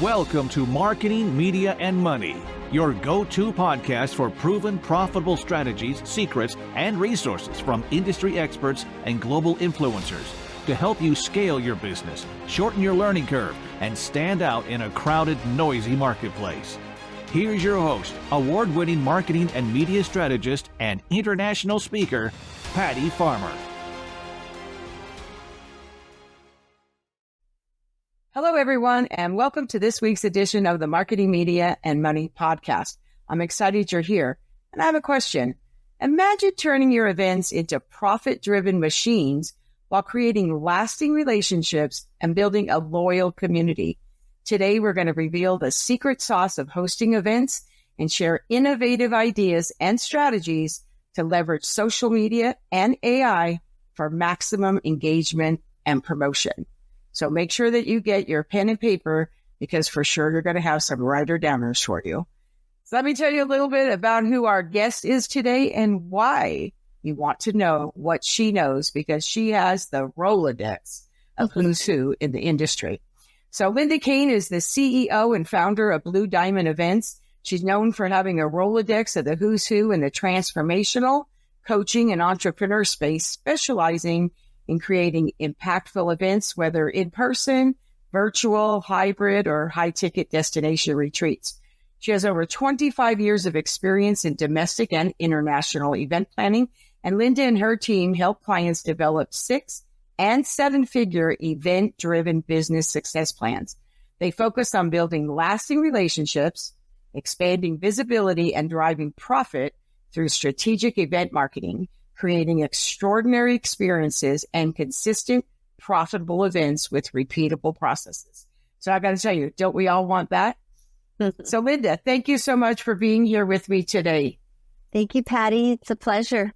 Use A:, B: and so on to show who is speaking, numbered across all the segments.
A: Welcome to Marketing, Media, and Money, your go-to podcast for proven profitable strategies, secrets, and resources from industry experts and global influencers to help you scale your business, shorten your learning curve, and stand out in a crowded, noisy marketplace. Here's your host, award-winning marketing and media strategist and international speaker, Patty Farmer.
B: Hello, everyone, and welcome to this week's edition of the Marketing, Media, and Money podcast. I'm excited you're here, and I have a question. Imagine turning your events into profit-driven machines while creating lasting relationships and building a loyal community. Today, we're going to reveal the secret sauce of hosting events and share innovative ideas and strategies to leverage social media and AI for maximum engagement and promotion. So make sure that you get your pen and paper because for sure you're going to have some writer-downers for you. So let me tell you a little bit about who our guest is today and why you want to know what she knows because she has the Rolodex of who's who in the industry. So Linda Cain is the CEO and founder of Blue Diamond Events. She's known for having a Rolodex of the who's who in the transformational, coaching, and entrepreneur space, specializing in creating impactful events, whether in person, virtual, hybrid, or high-ticket destination retreats. She has over 25 years of experience in domestic and international event planning, and Linda and her team help clients develop 6- and 7-figure event-driven business success plans. They focus on building lasting relationships, expanding visibility, and driving profit through strategic event marketing, creating extraordinary experiences and consistent, profitable events with repeatable processes. So I got to tell you, don't we all want that? So Linda, thank you so much for being here with me today.
C: Thank you, Patty. It's a pleasure.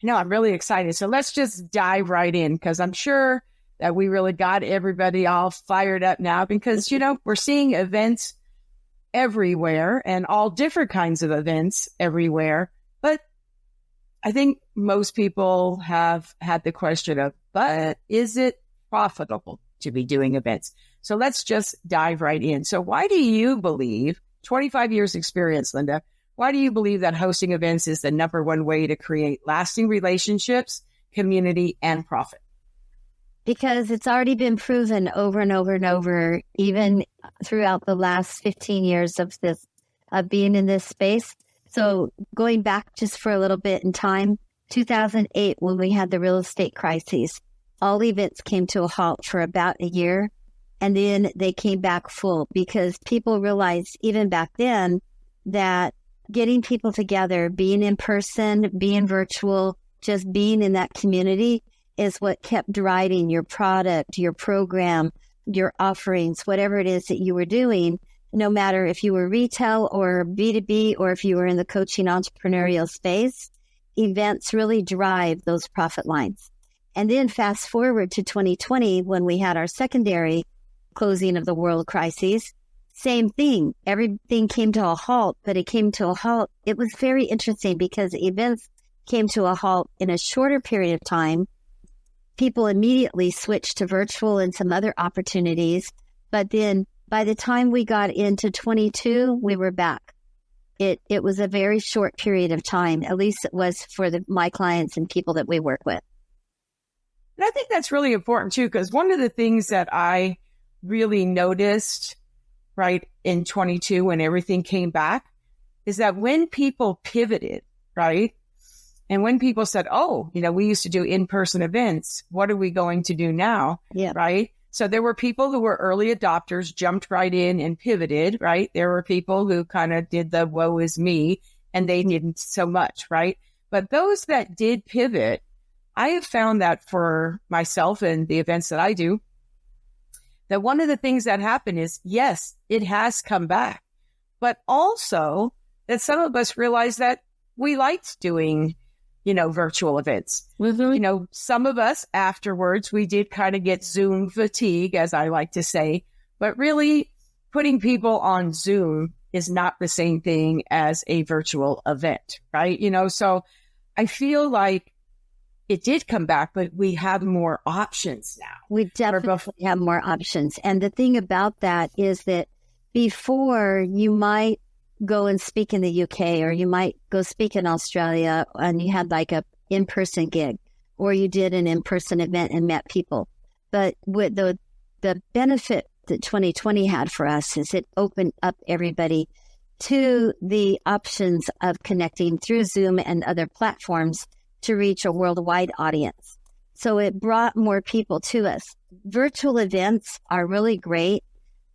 B: No, I'm really excited. So let's just dive right in because I'm sure that we really got everybody all fired up now because, we're seeing events everywhere and all different kinds of events everywhere. But I think most people have had the question of, but is it profitable to be doing events? So let's just dive right in. So why do you believe, 25 years experience, Linda, why do you believe that hosting events is the number one way to create lasting relationships, community, and profit?
C: Because it's already been proven over and over and over, even throughout the last 15 years of being in this space. So going back just for a little bit in time, 2008, when we had the real estate crises, all events came to a halt for about a year, and then they came back full because people realized even back then that getting people together, being in person, being virtual, just being in that community is what kept driving your product, your program, your offerings, whatever it is that you were doing. No matter if you were retail or B2B or if you were in the coaching entrepreneurial space, events really drive those profit lines. And then fast forward to 2020, when we had our secondary closing of the world crises, same thing. Everything came to a halt, but it came to a halt. It was very interesting because events came to a halt in a shorter period of time. People immediately switched to virtual and some other opportunities, but then by the time we got into 22, we were back. It was a very short period of time. At least it was for my clients and people that we work with.
B: And I think that's really important too, because one of the things that I really noticed right in 22 when everything came back is that when people pivoted, right? And when people said, we used to do in-person events, what are we going to do now?
C: Yeah.
B: Right? So there were people who were early adopters, jumped right in and pivoted, right? There were people who kind of did the woe is me and they didn't so much, right? But those that did pivot, I have found that for myself and the events that I do, that one of the things that happened is, yes, it has come back, but also that some of us realized that we liked doing virtual events.
C: Mm-hmm.
B: Some of us afterwards, we did kind of get Zoom fatigue, as I like to say, but really putting people on Zoom is not the same thing as a virtual event, right? So I feel like it did come back, but we have more options now.
C: We definitely have more options. And the thing about that is that before, you might go and speak in the UK, or you might go speak in Australia, and you had like a in-person gig, or you did an in-person event and met people. But with the benefit that 2020 had for us is it opened up everybody to the options of connecting through Zoom and other platforms to reach a worldwide audience. So it brought more people to us. Virtual events are really great.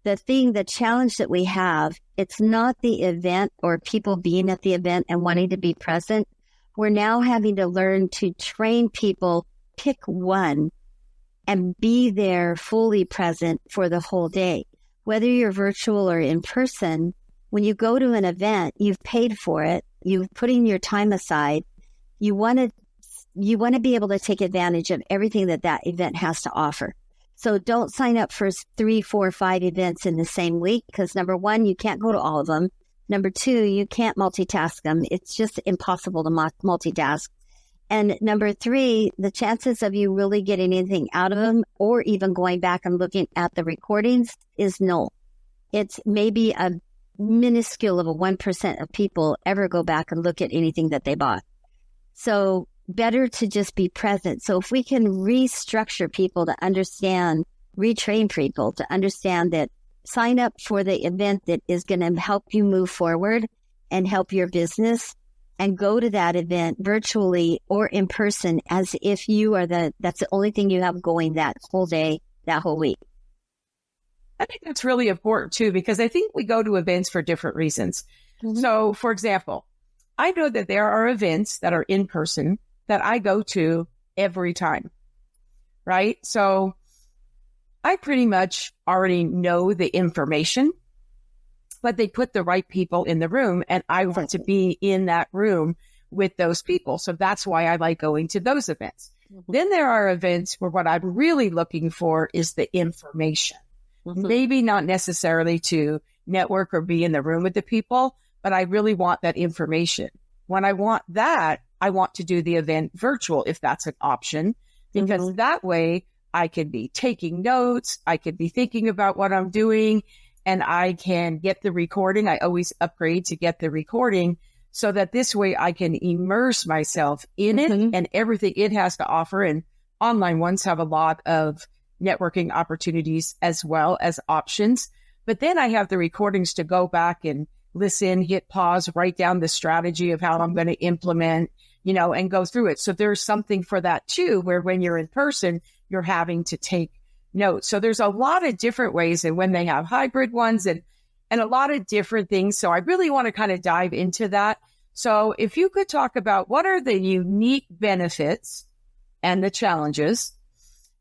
C: The challenge that we have, it's not the event or people being at the event and wanting to be present. We're now having to learn to train people, pick one, and be there fully present for the whole day. Whether you're virtual or in person, when you go to an event, you've paid for it, you've put in your time aside, you want to be able to take advantage of everything that event has to offer. So don't sign up for 3, 4, 5 events in the same week, because number one, you can't go to all of them. Number two, you can't multitask them. It's just impossible to multitask. And number three, the chances of you really getting anything out of them, or even going back and looking at the recordings, is null. It's maybe a minuscule of a 1% of people ever go back and look at anything that they bought. So better to just be present. So if we can restructure people to understand, retrain people to understand that sign up for the event that is going to help you move forward and help your business, and go to that event virtually or in person as if that's the only thing you have going that whole day, that whole week.
B: I think that's really important too, because I think we go to events for different reasons. Mm-hmm. So for example, I know that there are events that are in person that I go to every time, right? So I pretty much already know the information, but they put the right people in the room, and I want to be in that room with those people. So that's why I like going to those events. Mm-hmm. Then there are events where what I'm really looking for is the information. Mm-hmm. Maybe not necessarily to network or be in the room with the people, but I really want that information. When I want that, I want to do the event virtual if that's an option, because mm-hmm. that way I could be taking notes, I could be thinking about what I'm doing, and I can get the recording. I always upgrade to get the recording so that this way I can immerse myself in it mm-hmm. and everything it has to offer. And online ones have a lot of networking opportunities as well as options. But then I have the recordings to go back and listen, hit pause, write down the strategy of how I'm going to implement, and go through it. So there's something for that too, where when you're in person, you're having to take notes. So there's a lot of different ways, and when they have hybrid ones and a lot of different things. So I really want to kind of dive into that. So if you could talk about what are the unique benefits and the challenges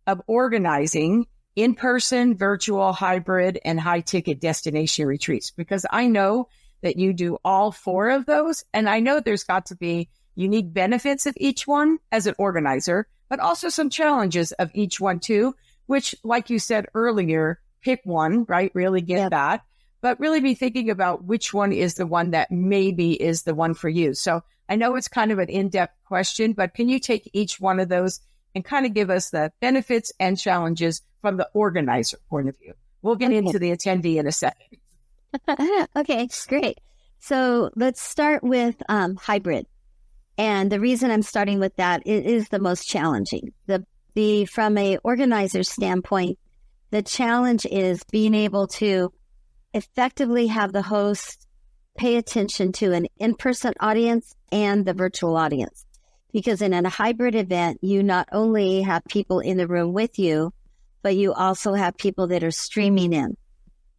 B: of organizing in-person, virtual, hybrid, and high-ticket destination retreats, because I know that you do all 4 of those, and I know there's got to be unique benefits of each one as an organizer, but also some challenges of each one too, which, like you said earlier, pick one, right? Really get that, but really be thinking about which one is the one that maybe is the one for you. So I know it's kind of an in-depth question, but can you take each one of those and kind of give us the benefits and challenges from the organizer point of view? We'll get into the attendee in a second.
C: Okay, great. So let's start with hybrid. And the reason I'm starting with that, it is the most challenging. From a organizer standpoint, the challenge is being able to effectively have the host pay attention to an in-person audience and the virtual audience. Because in a hybrid event, you not only have people in the room with you, but you also have people that are streaming in.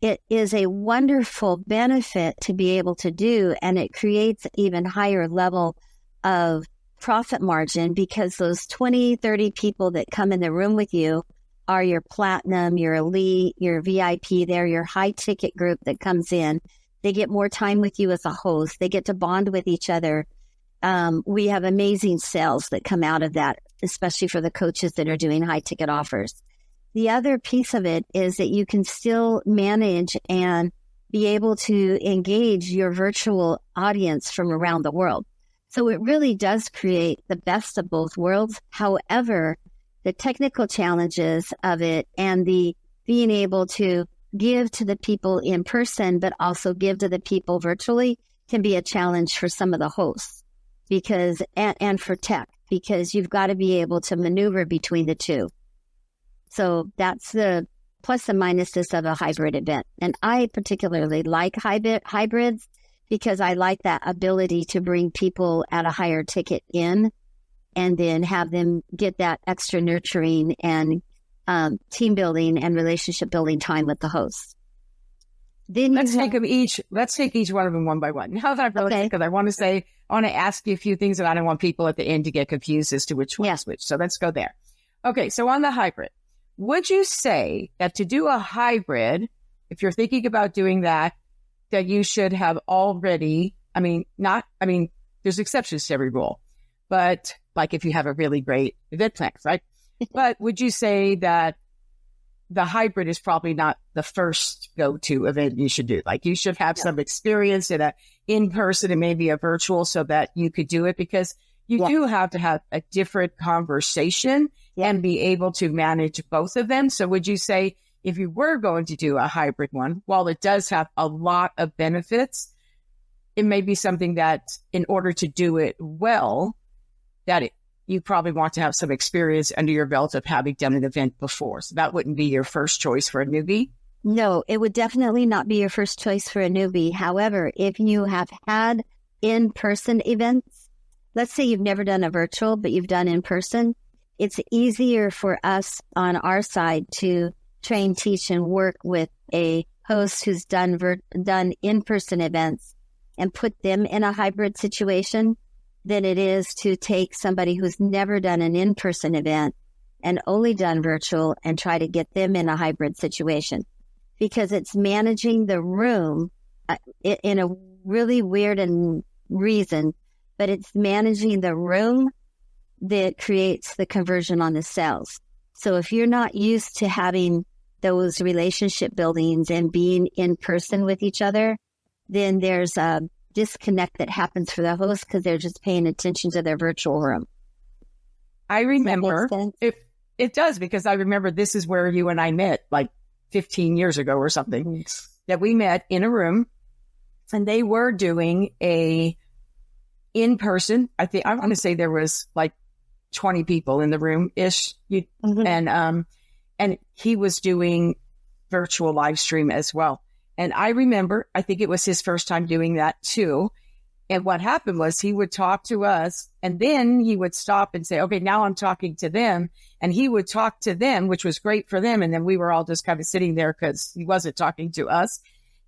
C: It is a wonderful benefit to be able to do, and it creates even higher level of profit margin, because those 20, 30 people that come in the room with you are your platinum, your elite, your VIP, they're your high ticket group that comes in. They get more time with you as a host. They get to bond with each other. We have amazing sales that come out of that, especially for the coaches that are doing high ticket offers. The other piece of it is that you can still manage and be able to engage your virtual audience from around the world. So it really does create the best of both worlds. However, the technical challenges of it and the being able to give to the people in person, but also give to the people virtually can be a challenge for some of the hosts because, and for tech, because you've got to be able to maneuver between the two. So that's the plus and minuses of a hybrid event. And I particularly like hybrids because I like that ability to bring people at a higher ticket in and then have them get that extra nurturing and team building and relationship building time with the host. Then
B: let's take each one of them one by one. Now that I've really, because I want to ask you a few things and I don't want people at the end to get confused as to which one's which. So let's go there. Okay. So on the hybrid, would you say that to do a hybrid, if you're thinking about doing that you should have already, there's exceptions to every rule, but like if you have a really great event plan, right? But would you say that the hybrid is probably not the first go-to event you should do? Like you should have some experience in a in-person and maybe a virtual so that you could do it, because you do have to have a different conversation and be able to manage both of them. So would you say if you were going to do a hybrid one, while it does have a lot of benefits, it may be something that in order to do it well, you probably want to have some experience under your belt of having done an event before. So that wouldn't be your first choice for a newbie?
C: No, it would definitely not be your first choice for a newbie. However, if you have had in-person events, let's say you've never done a virtual, but you've done in-person, it's easier for us on our side to train, teach, and work with a host who's done in-person events and put them in a hybrid situation than it is to take somebody who's never done an in-person event and only done virtual and try to get them in a hybrid situation, because it's managing the room in a really weird reason, but it's managing the room that creates the conversion on the sales. So if you're not used to having those relationship buildings and being in person with each other, then there's a disconnect that happens for the host because they're just paying attention to their virtual room.
B: I remember it does, because I remember this is where you and I met like 15 years ago or something, that we met in a room and they were doing a in-person. I want to say there was like 20 people in the room ish. And he was doing virtual live stream as well. And I remember, I think it was his first time doing that too. And what happened was he would talk to us and then he would stop and say, okay, now I'm talking to them. And he would talk to them, which was great for them. And then we were all just kind of sitting there because he wasn't talking to us.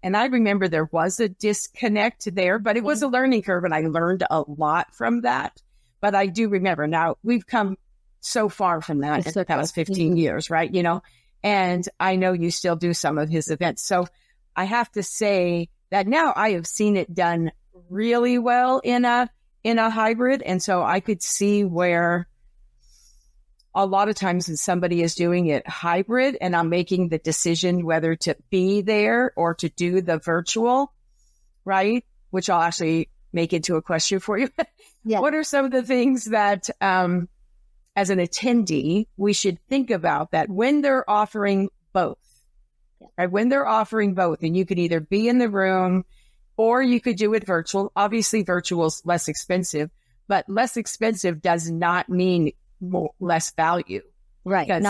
B: And I remember there was a disconnect there, but it was a learning curve and I learned a lot from that. But I do remember, now we've come so far from that in the past 15 years, right? You know, and I know you still do some of his events. So I have to say that now I have seen it done really well in a hybrid. And so I could see where a lot of times when somebody is doing it hybrid and I'm making the decision whether to be there or to do the virtual, right? Which I'll actually make into a question for you. What are some of the things that, as an attendee, we should think about that when they're offering both? Right? When they're offering both, and you could either be in the room or you could do it virtual. Obviously, virtual is less expensive, but less expensive does not mean less value.
C: Right.
B: Because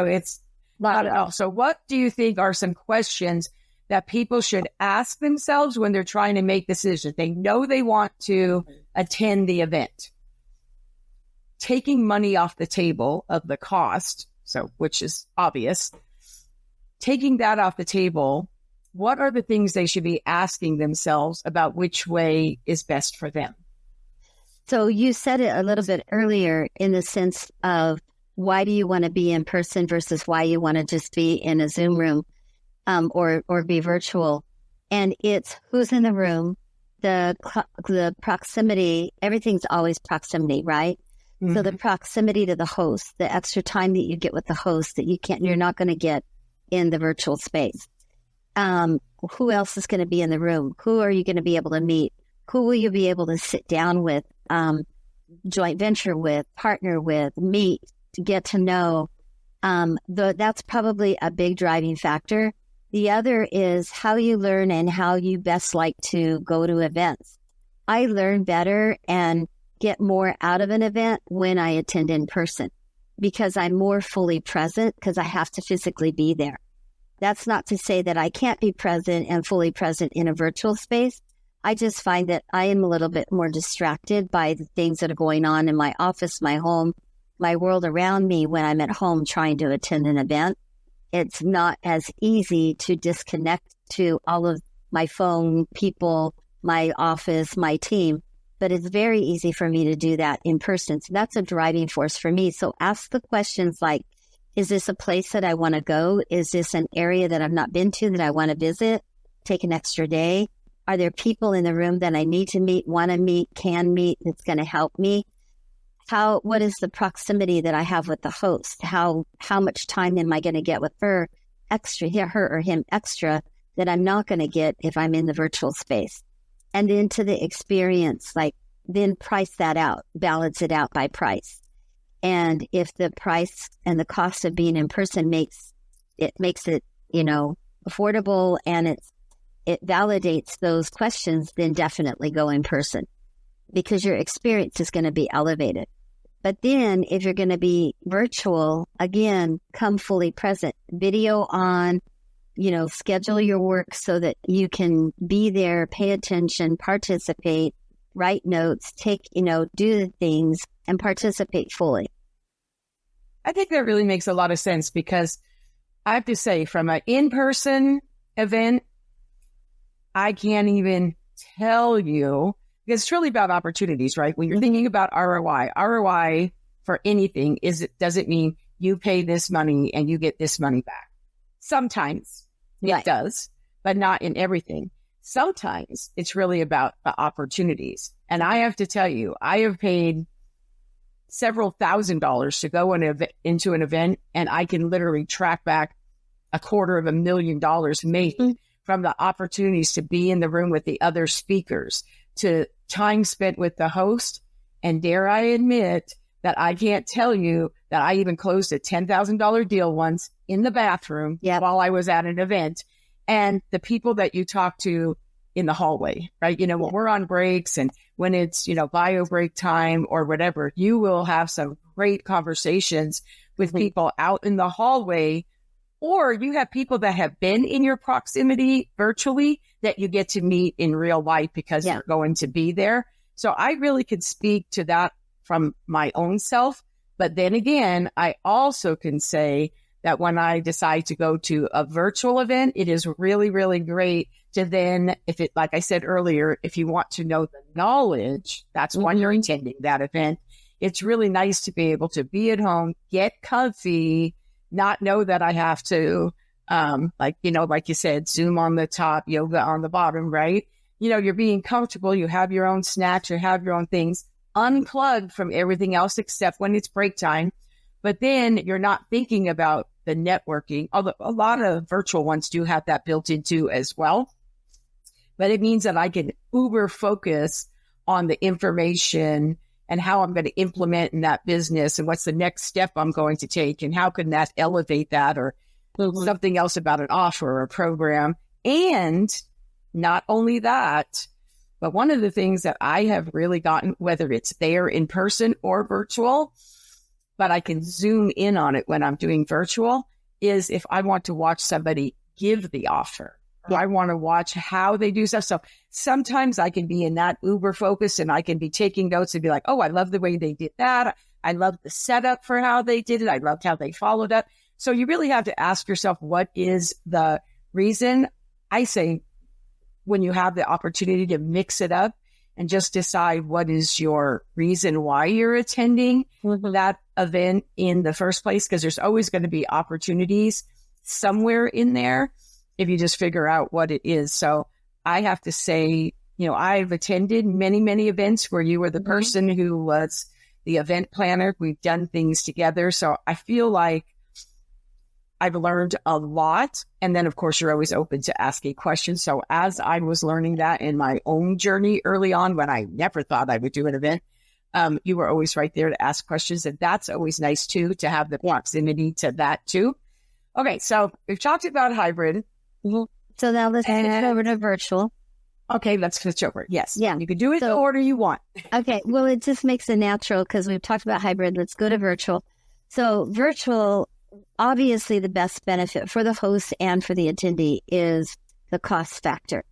B: it's not at all. So what do you think are some questions that people should ask themselves when they're trying to make decisions? They know they want to attend the event. Taking money off the table of the cost, which is obvious. Taking that off the table, what are the things they should be asking themselves about which way is best for them?
C: So you said it a little bit earlier in the sense of why do you want to be in person versus why you want to just be in a Zoom room or be virtual. And it's who's in the room, the proximity, everything's always proximity, right? Mm-hmm. So the proximity to the host, the extra time that you get with the host that you're not going to get in the virtual space. Who else is going to be in the room? Who are you going to be able to meet? Who will you be able to sit down with, joint venture with, partner with, meet, to get to know? That's probably a big driving factor. The other is how you learn and how you best like to go to events. I learn better and get more out of an event when I attend in person because I'm more fully present because I have to physically be there. That's not to say that I can't be present and fully present in a virtual space. I just find that I am a little bit more distracted by the things that are going on in my office, my home, my world around me when I'm at home trying to attend an event. It's not as easy to disconnect to all of my phone, people, my office, my team, but it's very easy for me to do that in person. So that's a driving force for me. So ask the questions like, is this a place that I want to go? Is this an area that I've not been to that I want to visit? Take an extra day. Are there people in the room that I need to meet, want to meet, can meet, that's going to help me? What is the proximity that I have with the host? How much time am I going to get with her or him extra that I'm not going to get if I'm in the virtual space? And then to the experience, then price that out, balance it out by price. And if the price and the cost of being in person makes it, affordable and it validates those questions, then definitely go in person because your experience is going to be elevated. But then if you're going to be virtual, again, come fully present, video on, schedule your work so that you can be there, pay attention, participate, write notes, do the things and participate fully.
B: I think that really makes a lot of sense because I have to say from an in-person event, I can't even tell you because it's really about opportunities, right? When you're thinking about ROI for anything does it mean you pay this money and you get this money back? Sometimes it does, but not in everything. Sometimes it's really about the opportunities. And I have to tell you, I have paid several $1,000s to go into an event and I can literally track back $250,000 made from the opportunities to be in the room with the other speakers, to time spent with the host. And dare I admit that I can't tell you that I even closed a $10,000 deal once in the bathroom while I was at an event. And the people that you talk to in the hallway, right? When we're on breaks and when it's, bio break time or whatever, you will have some great conversations with people out in the hallway, or you have people that have been in your proximity virtually that you get to meet in real life because you're going to be there. So I really could speak to that from my own self. But then again, I also can say that when I decide to go to a virtual event, it is really, really great to then, like I said earlier, if you want to know the knowledge, that's when you're attending that event. It's really nice to be able to be at home, get comfy, not know that I have to, like you said, Zoom on the top, yoga on the bottom, right? You're being comfortable. You have your own snacks, you have your own things, unplugged from everything else except when it's break time. But then you're not thinking about the networking, although a lot of virtual ones do have that built into as well. But it means that I can uber focus on the information and how I'm going to implement in that business and what's the next step I'm going to take and how can that elevate that or something else about an offer or a program. And not only that, but one of the things that I have really gotten, whether it's there in person or virtual, but I can zoom in on it when I'm doing virtual, is if I want to watch somebody give the offer. Or I want to watch how they do stuff. So sometimes I can be in that uber focus and I can be taking notes and be like, oh, I love the way they did that. I love the setup for how they did it. I loved how they followed up. So you really have to ask yourself, what is the reason? I say when you have the opportunity to mix it up and just decide what is your reason why you're attending that event in the first place, because there's always going to be opportunities somewhere in there if you just figure out what it is. So I have to say, I've attended many, many events where you were the person who was the event planner. We've done things together. So I feel like I've learned a lot. And then, of course, you're always open to asking questions. So as I was learning that in my own journey early on, when I never thought I would do an event, you were always right there to ask questions. And that's always nice, too, to have the proximity to that, too. Okay, so we've talked about hybrid.
C: So now let's switch over to virtual.
B: Okay, let's switch over. Yes.
C: Yeah.
B: You can do it in the order you want.
C: Okay. Well, it just makes it natural because we've talked about hybrid. Let's go to virtual. So virtual, obviously the best benefit for the host and for the attendee is the cost factor,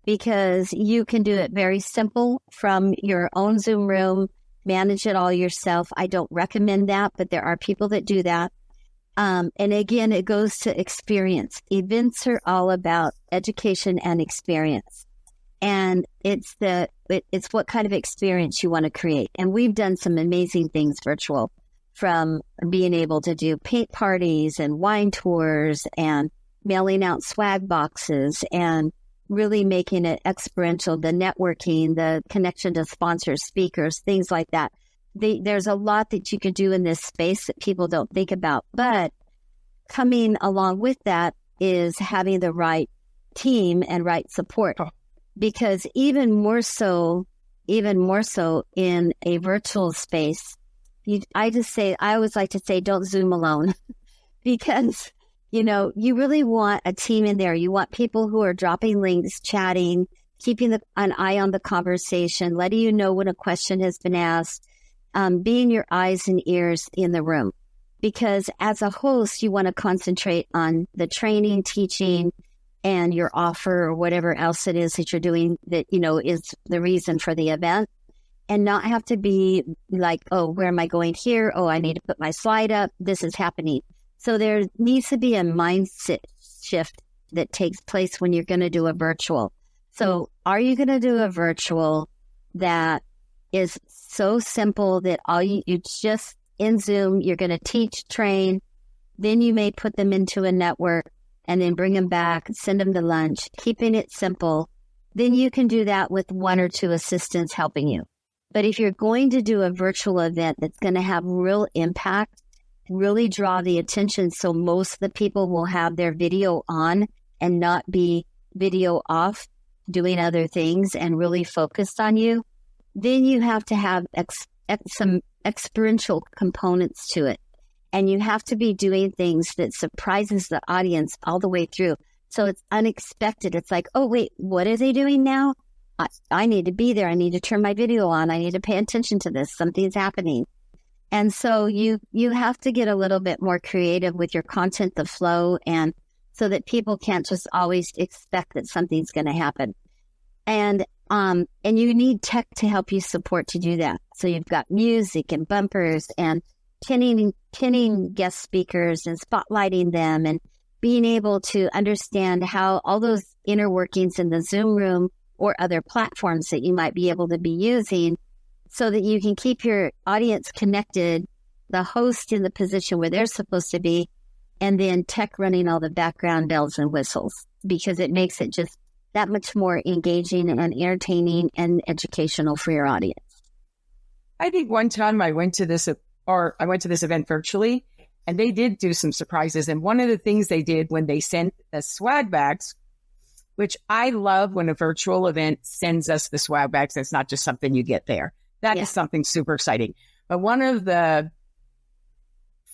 C: because you can do it very simple from your own Zoom room, manage it all yourself. I don't recommend that, but there are people that do that. And again, it goes to experience. Events are all about education and experience. And it's what kind of experience you want to create. And we've done some amazing things virtual, from being able to do paint parties and wine tours and mailing out swag boxes and really making it experiential, the networking, the connection to sponsors, speakers, things like that. There's a lot that you could do in this space that people don't think about. But coming along with that is having the right team and right support. Because even more so in a virtual space, I always like to say, don't Zoom alone, because, you really want a team in there. You want people who are dropping links, chatting, keeping an eye on the conversation, letting you know when a question has been asked, being your eyes and ears in the room. Because as a host, you want to concentrate on the training, teaching, and your offer or whatever else it is that you're doing that, is the reason for the event, and not have to be like, oh, where am I going here? Oh, I need to put my slide up. This is happening. So there needs to be a mindset shift that takes place when you're going to do a virtual. So are you going to do a virtual that is so simple that all you just in Zoom, you're going to teach, train, then you may put them into a network, and then bring them back, send them to lunch, keeping it simple. Then you can do that with one or two assistants helping you. But if you're going to do a virtual event that's going to have real impact, really draw the attention, so most of the people will have their video on and not be video off, doing other things and really focused on you, then you have to have some experiential components to it. And you have to be doing things that surprises the audience all the way through. So it's unexpected. It's like, oh, wait, what are they doing now? I need to be there. I need to turn my video on. I need to pay attention to this. Something's happening. And so you have to get a little bit more creative with your content, the flow, and so that people can't just always expect that something's going to happen. And you need tech to help you support to do that. So you've got music and bumpers and pinning guest speakers and spotlighting them, and being able to understand how all those inner workings in the Zoom room or other platforms that you might be able to be using, so that you can keep your audience connected, the host in the position where they're supposed to be, and then tech running all the background bells and whistles, because it makes it just that much more engaging and entertaining and educational for your audience.
B: I think one time I went to this event virtually, and they did do some surprises. And one of the things they did when they sent the swag bags, which I love when a virtual event sends us the swag bags, it's not just something you get there. That is something super exciting. But one of the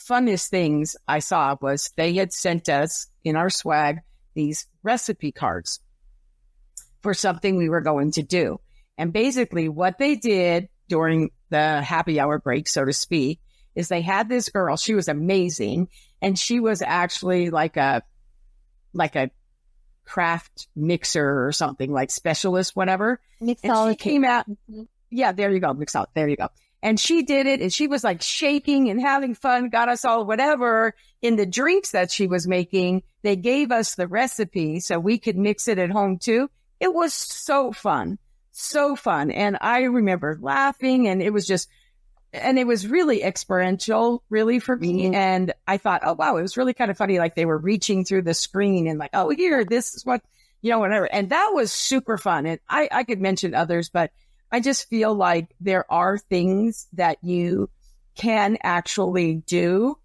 B: funnest things I saw was they had sent us in our swag these recipe cards for something we were going to do. And basically what they did during the happy hour break, so to speak, is they had this girl. She was amazing. And she was actually like a craft mixer or something, like specialist, whatever.
C: Mixology.
B: And she came out. Yeah, there you go. Mix out. There you go. And she did it, and she was like shaking and having fun, got us all whatever in the drinks that she was making. They gave us the recipe so we could mix it at home too. It was so fun. So fun. And I remember laughing, and it was really experiential, really, for me. Mm-hmm. And I thought, oh, wow, it was really kind of funny. Like they were reaching through the screen and like, oh, here, this is what, whatever. And that was super fun. And I could mention others, but I just feel like there are things that you can actually do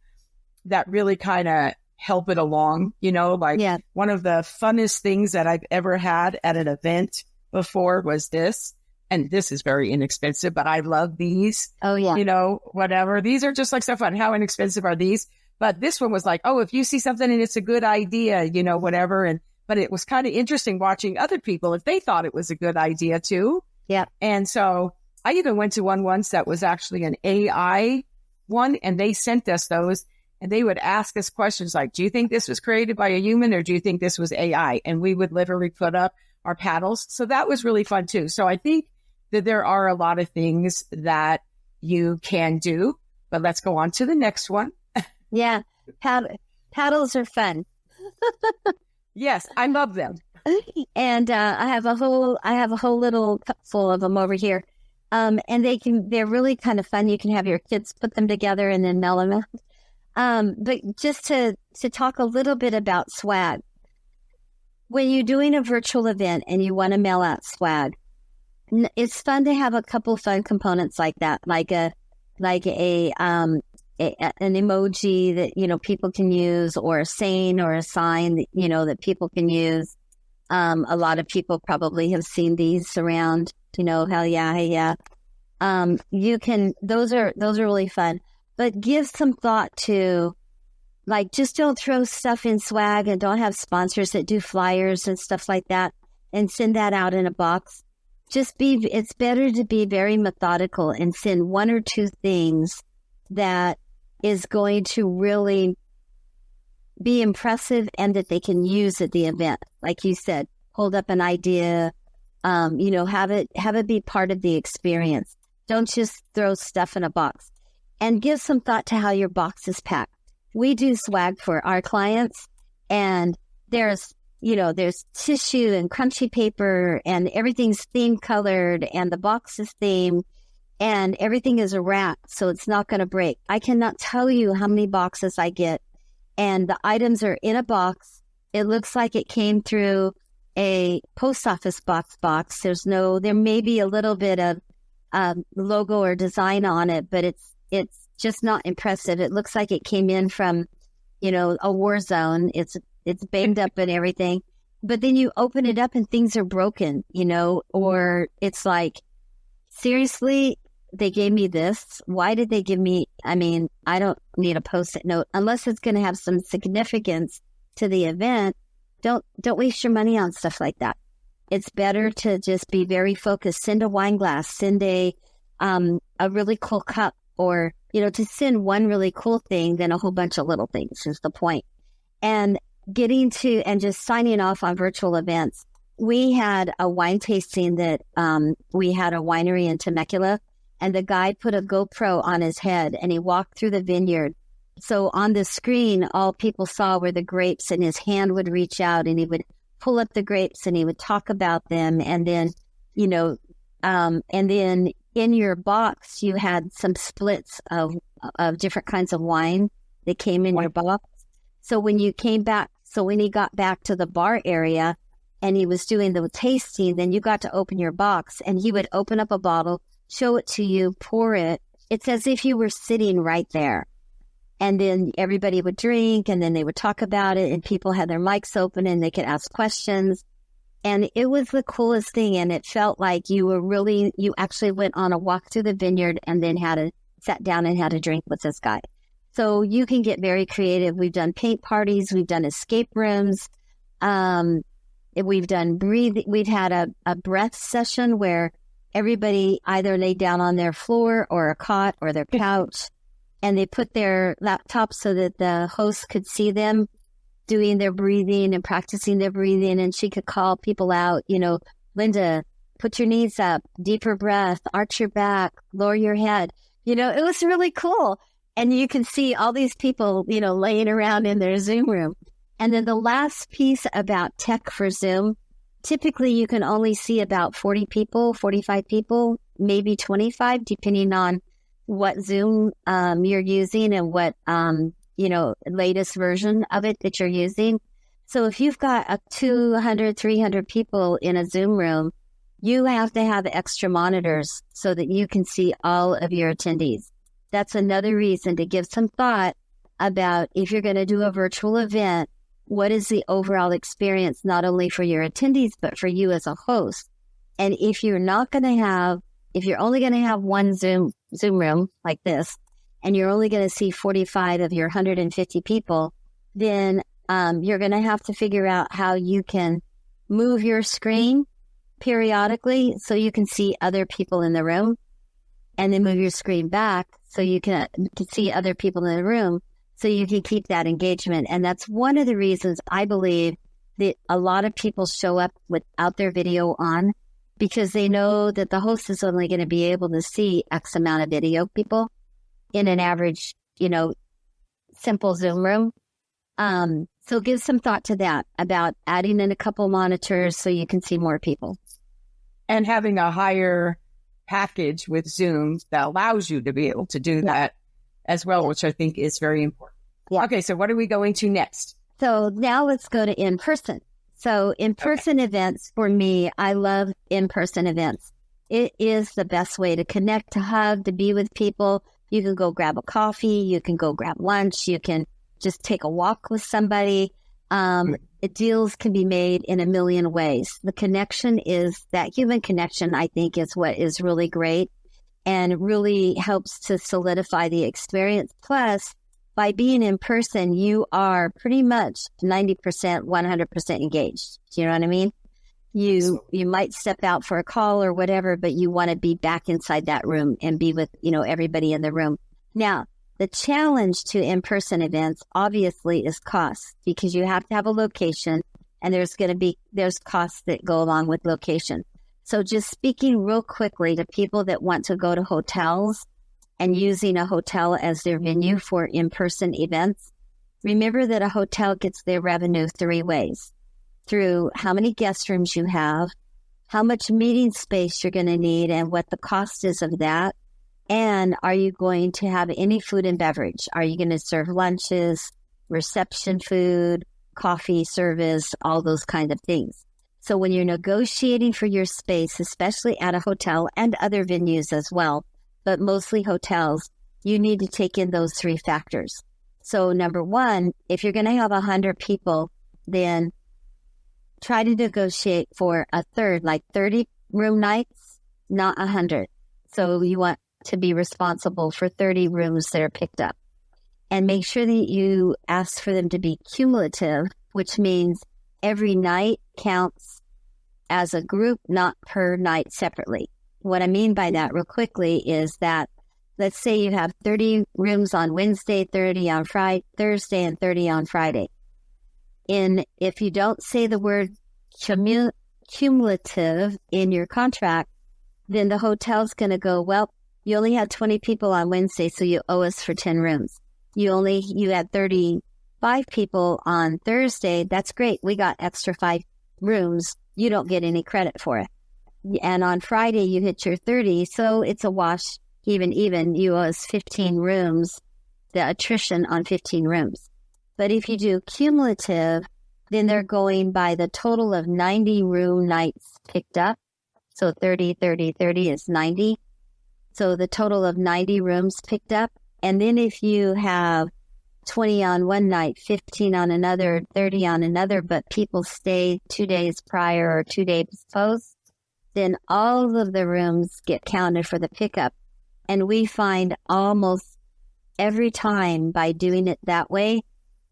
B: that really kind of help it along, one of the funnest things that I've ever had at an event before was this. And this is very inexpensive, but I love these.
C: Oh, yeah.
B: Whatever. These are just like so fun. How inexpensive are these? But this one was like, oh, if you see something and it's a good idea, whatever. But it was kind of interesting watching other people if they thought it was a good idea too.
C: Yeah.
B: And so I even went to one once that was actually an AI one, and they sent us those, and they would ask us questions like, do you think this was created by a human or do you think this was AI? And we would literally put up our paddles. So that was really fun too. So I think that there are a lot of things that you can do, but let's go on to the next one.
C: Yeah. Paddles are fun.
B: Yes, I love them.
C: And I have a whole little cup full of them over here. And they're really kind of fun. You can have your kids put them together and then mail them out. But just to talk a little bit about swag, when you're doing a virtual event and you want to mail out swag, it's fun to have a couple fun components like that, like an emoji that, people can use, or a saying or a sign that, that people can use. A lot of people probably have seen these around, hell yeah, hey yeah. Those are really fun, but give some thought to, just don't throw stuff in swag, and don't have sponsors that do flyers and stuff like that and send that out in a box. It's better to be very methodical and send one or two things that is going to really be impressive and that they can use at the event. Like you said, hold up an idea, have it be part of the experience. Don't just throw stuff in a box, and give some thought to how your box is packed. We do swag for our clients, and there's tissue and crunchy paper, and everything's theme colored, and the box is themed, and everything is wrapped, so it's not going to break. I cannot tell you how many boxes I get, and the items are in a box. It looks like it came through a post office box. There may be a little bit of logo or design on it, but it's just not impressive. It looks like it came in from, a war zone. It's banged up and everything. But then you open it up and things are broken, or it's like, seriously, they gave me this. Why did they give me? I don't need a Post-it note unless it's going to have some significance to the event. Don't waste your money on stuff like that. It's better to just be very focused. Send a wine glass, send a really cool cup, or, to send one really cool thing than a whole bunch of little things is the point. And just signing off on virtual events. We had a wine tasting that we had a winery in Temecula, and the guy put a GoPro on his head and he walked through the vineyard. So on the screen, all people saw were the grapes, and his hand would reach out and he would pull up the grapes and he would talk about them. And then, in your box, you had some splits of different kinds of wine that came in your box. So when he got back to the bar area and he was doing the tasting, then you got to open your box and he would open up a bottle, show it to you, pour it. It's as if you were sitting right there. And then everybody would drink, and then they would talk about it, and people had their mics open and they could ask questions. And it was the coolest thing. And it felt like you actually went on a walk through the vineyard and then sat down and had a drink with this guy. So you can get very creative. We've done paint parties. We've done escape rooms. We've done We've had a breath session where everybody either laid down on their floor or a cot or their couch, and they put their laptops so that the host could see them doing their breathing and practicing their breathing, and she could call people out, Linda, put your knees up, deeper breath, arch your back, lower your head. It was really cool. And you can see all these people, laying around in their Zoom room. And then the last piece about tech for Zoom, typically you can only see about 40 people, 45 people, maybe 25, depending on what Zoom you're using and what, latest version of it that you're using. So if you've got 200, 300 people in a Zoom room, you have to have extra monitors so that you can see all of your attendees. That's another reason to give some thought about if you're going to do a virtual event, what is the overall experience, not only for your attendees, but for you as a host. And if you're only going to have one Zoom room like this, and you're only going to see 45 of your 150 people, then you're going to have to figure out how you can move your screen periodically so you can see other people in the room, and then move your screen back so you can see other people in the room so you can keep that engagement. And that's one of the reasons I believe that a lot of people show up without their video on, because they know that the host is only going to be able to see X amount of video people in an average, simple Zoom room. So give some thought to that about adding in a couple monitors so you can see more people.
B: And having a higher package with Zoom that allows you to be able to do that as well, which I think is very important.
C: Yeah.
B: Okay, so what are we going to next?
C: So now let's go to in-person. So in-person events, for me, I love in-person events. It is the best way to connect, to hug, to be with people. You can go grab a coffee. You can go grab lunch. You can just take a walk with somebody. Deals can be made in a million ways. The connection is that human connection, I think, is what is really great and really helps to solidify the experience. Plus, by being in person, you are pretty much 90%, 100% engaged. Do you know what I mean? You might step out for a call or whatever, but you want to be back inside that room and be with, everybody in the room. Now, the challenge to in-person events obviously is cost, because you have to have a location, and there's costs that go along with location. So just speaking real quickly to people that want to go to hotels and using a hotel as their venue for in-person events, remember that a hotel gets their revenue 3 ways: through how many guest rooms you have, how much meeting space you're going to need and what the cost is of that, and are you going to have any food and beverage? Are you going to serve lunches, reception food, coffee service, all those kind of things? So when you're negotiating for your space, especially at a hotel and other venues as well, but mostly hotels, you need to take in those 3 factors. So number 1, if you're going to have 100 people, then try to negotiate for a third, like 30 room nights, not 100. So you want to be responsible for 30 rooms that are picked up. And make sure that you ask for them to be cumulative, which means every night counts as a group, not per night separately. What I mean by that real quickly is that, let's say you have 30 rooms on Wednesday, 30 on Thursday, and 30 on Friday. If you don't say the word cumulative in your contract, then the hotel's going to go, well, you only had 20 people on Wednesday, so you owe us for 10 rooms. You had 35 people on Thursday. That's great. We got extra 5 rooms. You don't get any credit for it. And on Friday, you hit your 30, so it's a wash, even. You owe us 15 rooms, the attrition on 15 rooms. But if you do cumulative, then they're going by the total of 90 room nights picked up. So 30 is 90. So the total of 90 rooms picked up. And then if you have 20 on one night, 15 on another, 30 on another, but people stay 2 days prior or 2 days post, then all of the rooms get counted for the pickup. And we find almost every time by doing it that way,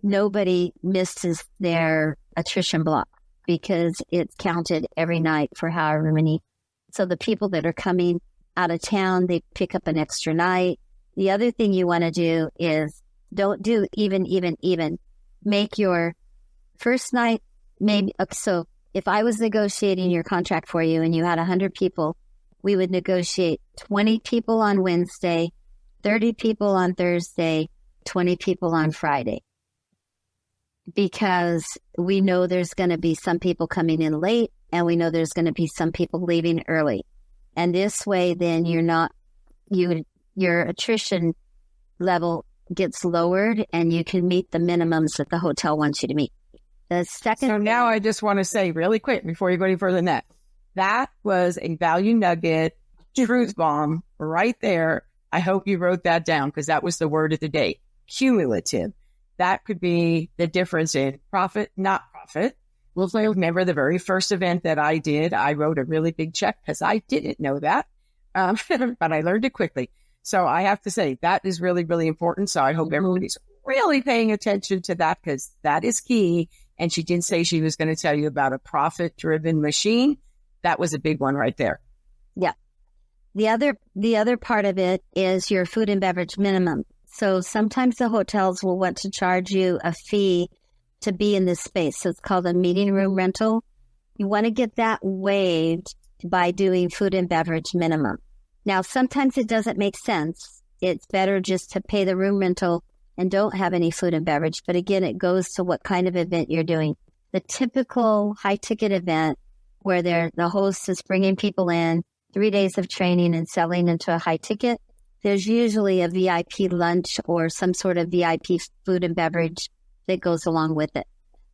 C: nobody misses their attrition block because it's counted every night for however many. So the people that are coming out of town, they pick up an extra night. The other thing you want to do is don't do even. Make your first night, maybe. So if I was negotiating your contract for you and you had 100 people, we would negotiate 20 people on Wednesday, 30 people on Thursday, 20 people on Friday. Because we know there's going to be some people coming in late and we know there's going to be some people leaving early. And this way, then your attrition level gets lowered and you can meet the minimums that the hotel wants you to meet. So
B: now I just want to say really quick before you go any further than that, that was a value nugget, truth bomb right there. I hope you wrote that down because that was the word of the day, cumulative. that could be the difference in profit, not profit. Well, I remember the very first event that I did, I wrote a really big check because I didn't know that, but I learned it quickly. So I have to say that is really, really important. So I hope everybody's really paying attention to that because that is key. And she did say she was going to tell you about a profit-driven machine. That was a big one right there.
C: Yeah. The other part of it is your food and beverage minimum. So sometimes the hotels will want to charge you a fee to be in this space. So it's called a meeting room rental. You want to get that waived by doing food and beverage minimum. Now, sometimes it doesn't make sense. It's better just to pay the room rental and don't have any food and beverage. But again, it goes to what kind of event you're doing. The typical high ticket event where the host is bringing people in, 3 days of training and selling into a high ticket, there's usually a VIP lunch or some sort of VIP food and beverage that goes along with it.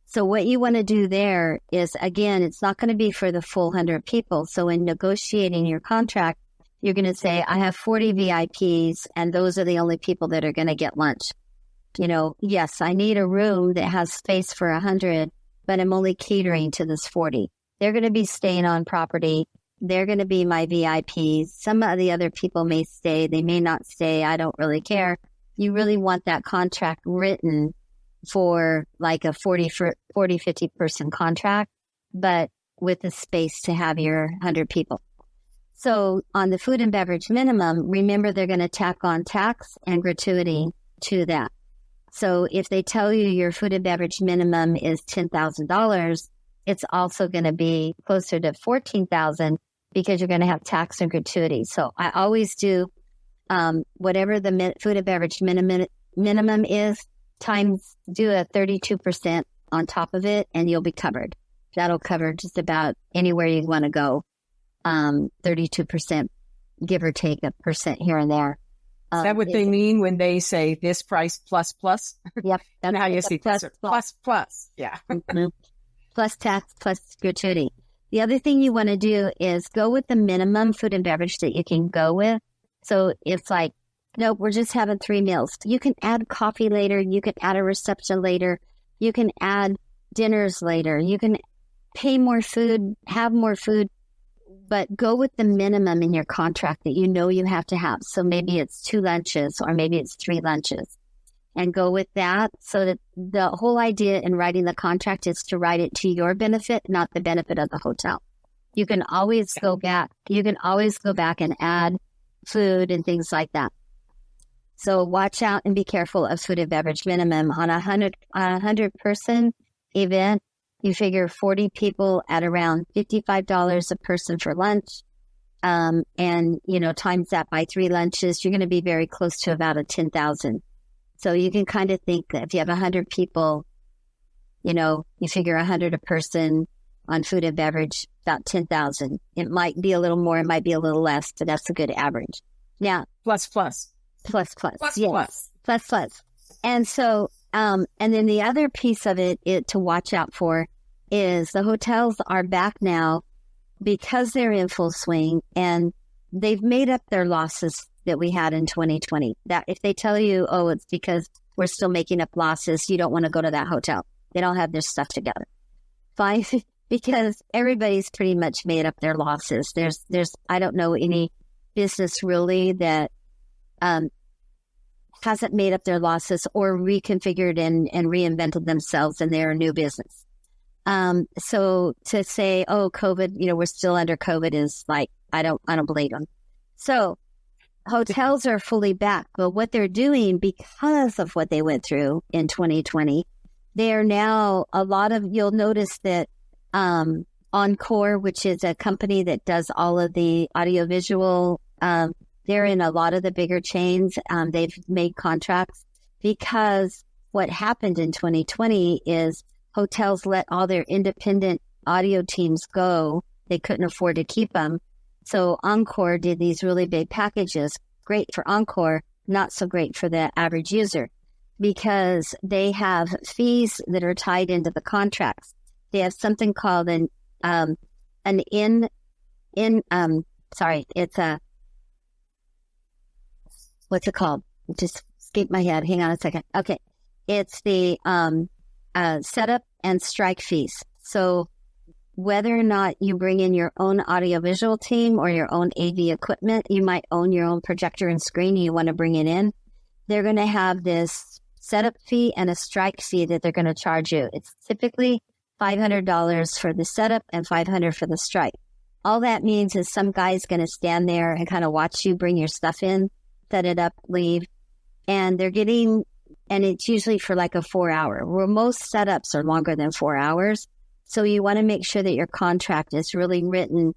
C: So what you want to do there is, again, it's not going to be for the full 100 people. So in negotiating your contract, you're going to say, I have 40 VIPs and those are the only people that are going to get lunch. You know, yes, I need a room that has space for 100, but I'm only catering to this 40. They're going to be staying on property. They're going to be my VIPs. Some of the other people may stay. They may not stay. I don't really care. You really want that contract written for like a 40, 50 person contract, but with the space to have your 100 people. So on the food and beverage minimum, remember they're going to tack on tax and gratuity to that. So if they tell you your food and beverage minimum is $10,000, it's also going to be closer to $14,000 because you're going to have tax and gratuity. So I always do whatever the food and beverage minimum is, times do a 32% on top of it, and you'll be covered. That'll cover just about anywhere you want to go. 32%, give or take a percent here and there.
B: Is that what they mean when they say this price plus?
C: Yep.
B: That's how you see plus. Yeah.
C: Mm-hmm. Plus tax, plus gratuity. The other thing you want to do is go with the minimum food and beverage that you can go with. So it's like, nope, we're just having 3 meals. You can add coffee later. You can add a reception later. You can add dinners later. You can pay more food, have more food, but go with the minimum in your contract that you know you have to have. So maybe it's 2 lunches or maybe it's 3 lunches. And go with that, so that the whole idea in writing the contract is to write it to your benefit, not the benefit of the hotel. You can always go back. You can always go back and add food and things like that. So watch out and be careful of food and beverage minimum. On a 100 person event, you figure 40 people at around $55 a person for lunch. And, you know, times that by 3 lunches, you're going to be very close to about a 10,000. So you can kind of think that if you have 100 people, you know, you figure 100 a person on food and beverage, about 10,000. It might be a little more, it might be a little less, but that's a good average. Now,
B: Plus.
C: And so, and then the other piece of it to watch out for is the hotels are back now because they're in full swing and they've made up their losses that we had in 2020. That if they tell you, oh, it's because we're still making up losses, you don't want to go to that hotel. They don't have their stuff together. Fine, because everybody's pretty much made up their losses. There's I don't know any business really that hasn't made up their losses or reconfigured and reinvented themselves in their new business. So to say, oh, COVID, you know, we're still under COVID is like, I don't believe them. So hotels are fully back, but what they're doing because of what they went through in 2020, they are now you'll notice that Encore, which is a company that does all of the audiovisual, they're in a lot of the bigger chains. They've made contracts because what happened in 2020 is hotels let all their independent audio teams go. They couldn't afford to keep them. So Encore did these really big packages, great for Encore, not so great for the average user because they have fees that are tied into the contracts. They have something called what's it called? It just escaped my head. Hang on a second. Okay. It's the setup and strike fees. So whether or not you bring in your own audiovisual team or your own AV equipment, you might own your own projector and screen and you want to bring it in. They're going to have this setup fee and a strike fee that they're going to charge you. It's typically $500 for the setup and $500 for the strike. All that means is some guy's going to stand there and kind of watch you bring your stuff in, set it up, leave. And it's usually for like a 4-hour, where most setups are longer than 4 hours. So you want to make sure that your contract is really written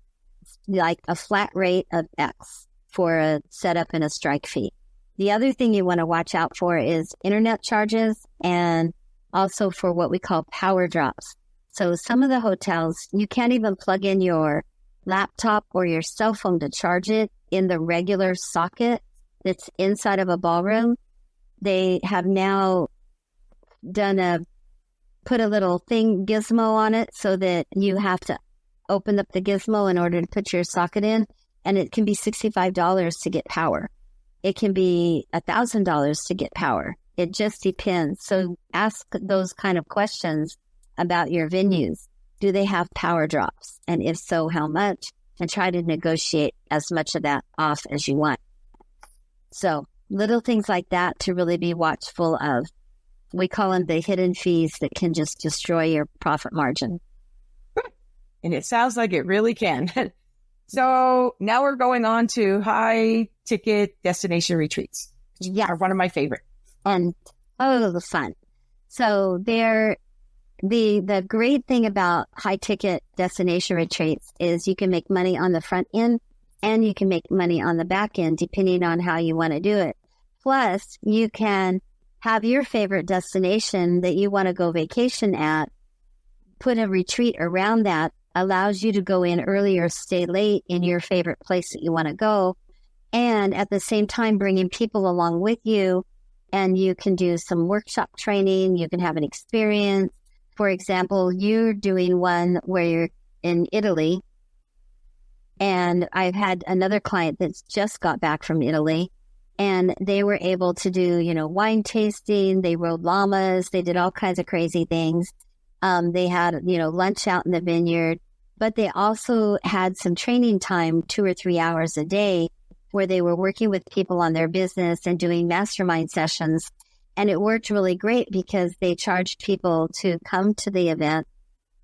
C: like a flat rate of X for a setup and a strike fee. The other thing you want to watch out for is internet charges and also for what we call power drops. So some of the hotels, you can't even plug in your laptop or your cell phone to charge it in the regular socket that's inside of a ballroom. They have now put a little gizmo on it so that you have to open up the gizmo in order to put your socket in. And it can be $65 to get power. It can be $1,000 to get power. It just depends. So ask those kind of questions about your venues. Do they have power drops? And if so, how much? And try to negotiate as much of that off as you want. So little things like that to really be watchful of. We call them the hidden fees that can just destroy your profit margin.
B: And it sounds like it really can. So now we're going on to high ticket destination retreats.
C: Yeah.
B: Are one of my favorite.
C: And the fun. So the great thing about high ticket destination retreats is you can make money on the front end and you can make money on the back end depending on how you want to do it. Plus you can have your favorite destination that you want to go vacation at, put a retreat around that, allows you to go in early or stay late in your favorite place that you want to go. And at the same time, bringing people along with you, and you can do some workshop training. You can have an experience. For example, you're doing one where you're in Italy. And I've had another client that's just got back from Italy. And they were able to do, wine tasting. They rode llamas. They did all kinds of crazy things. They had, lunch out in the vineyard. But they also had some training time, 2 or 3 hours a day, where they were working with people on their business and doing mastermind sessions. And it worked really great because they charged people to come to the event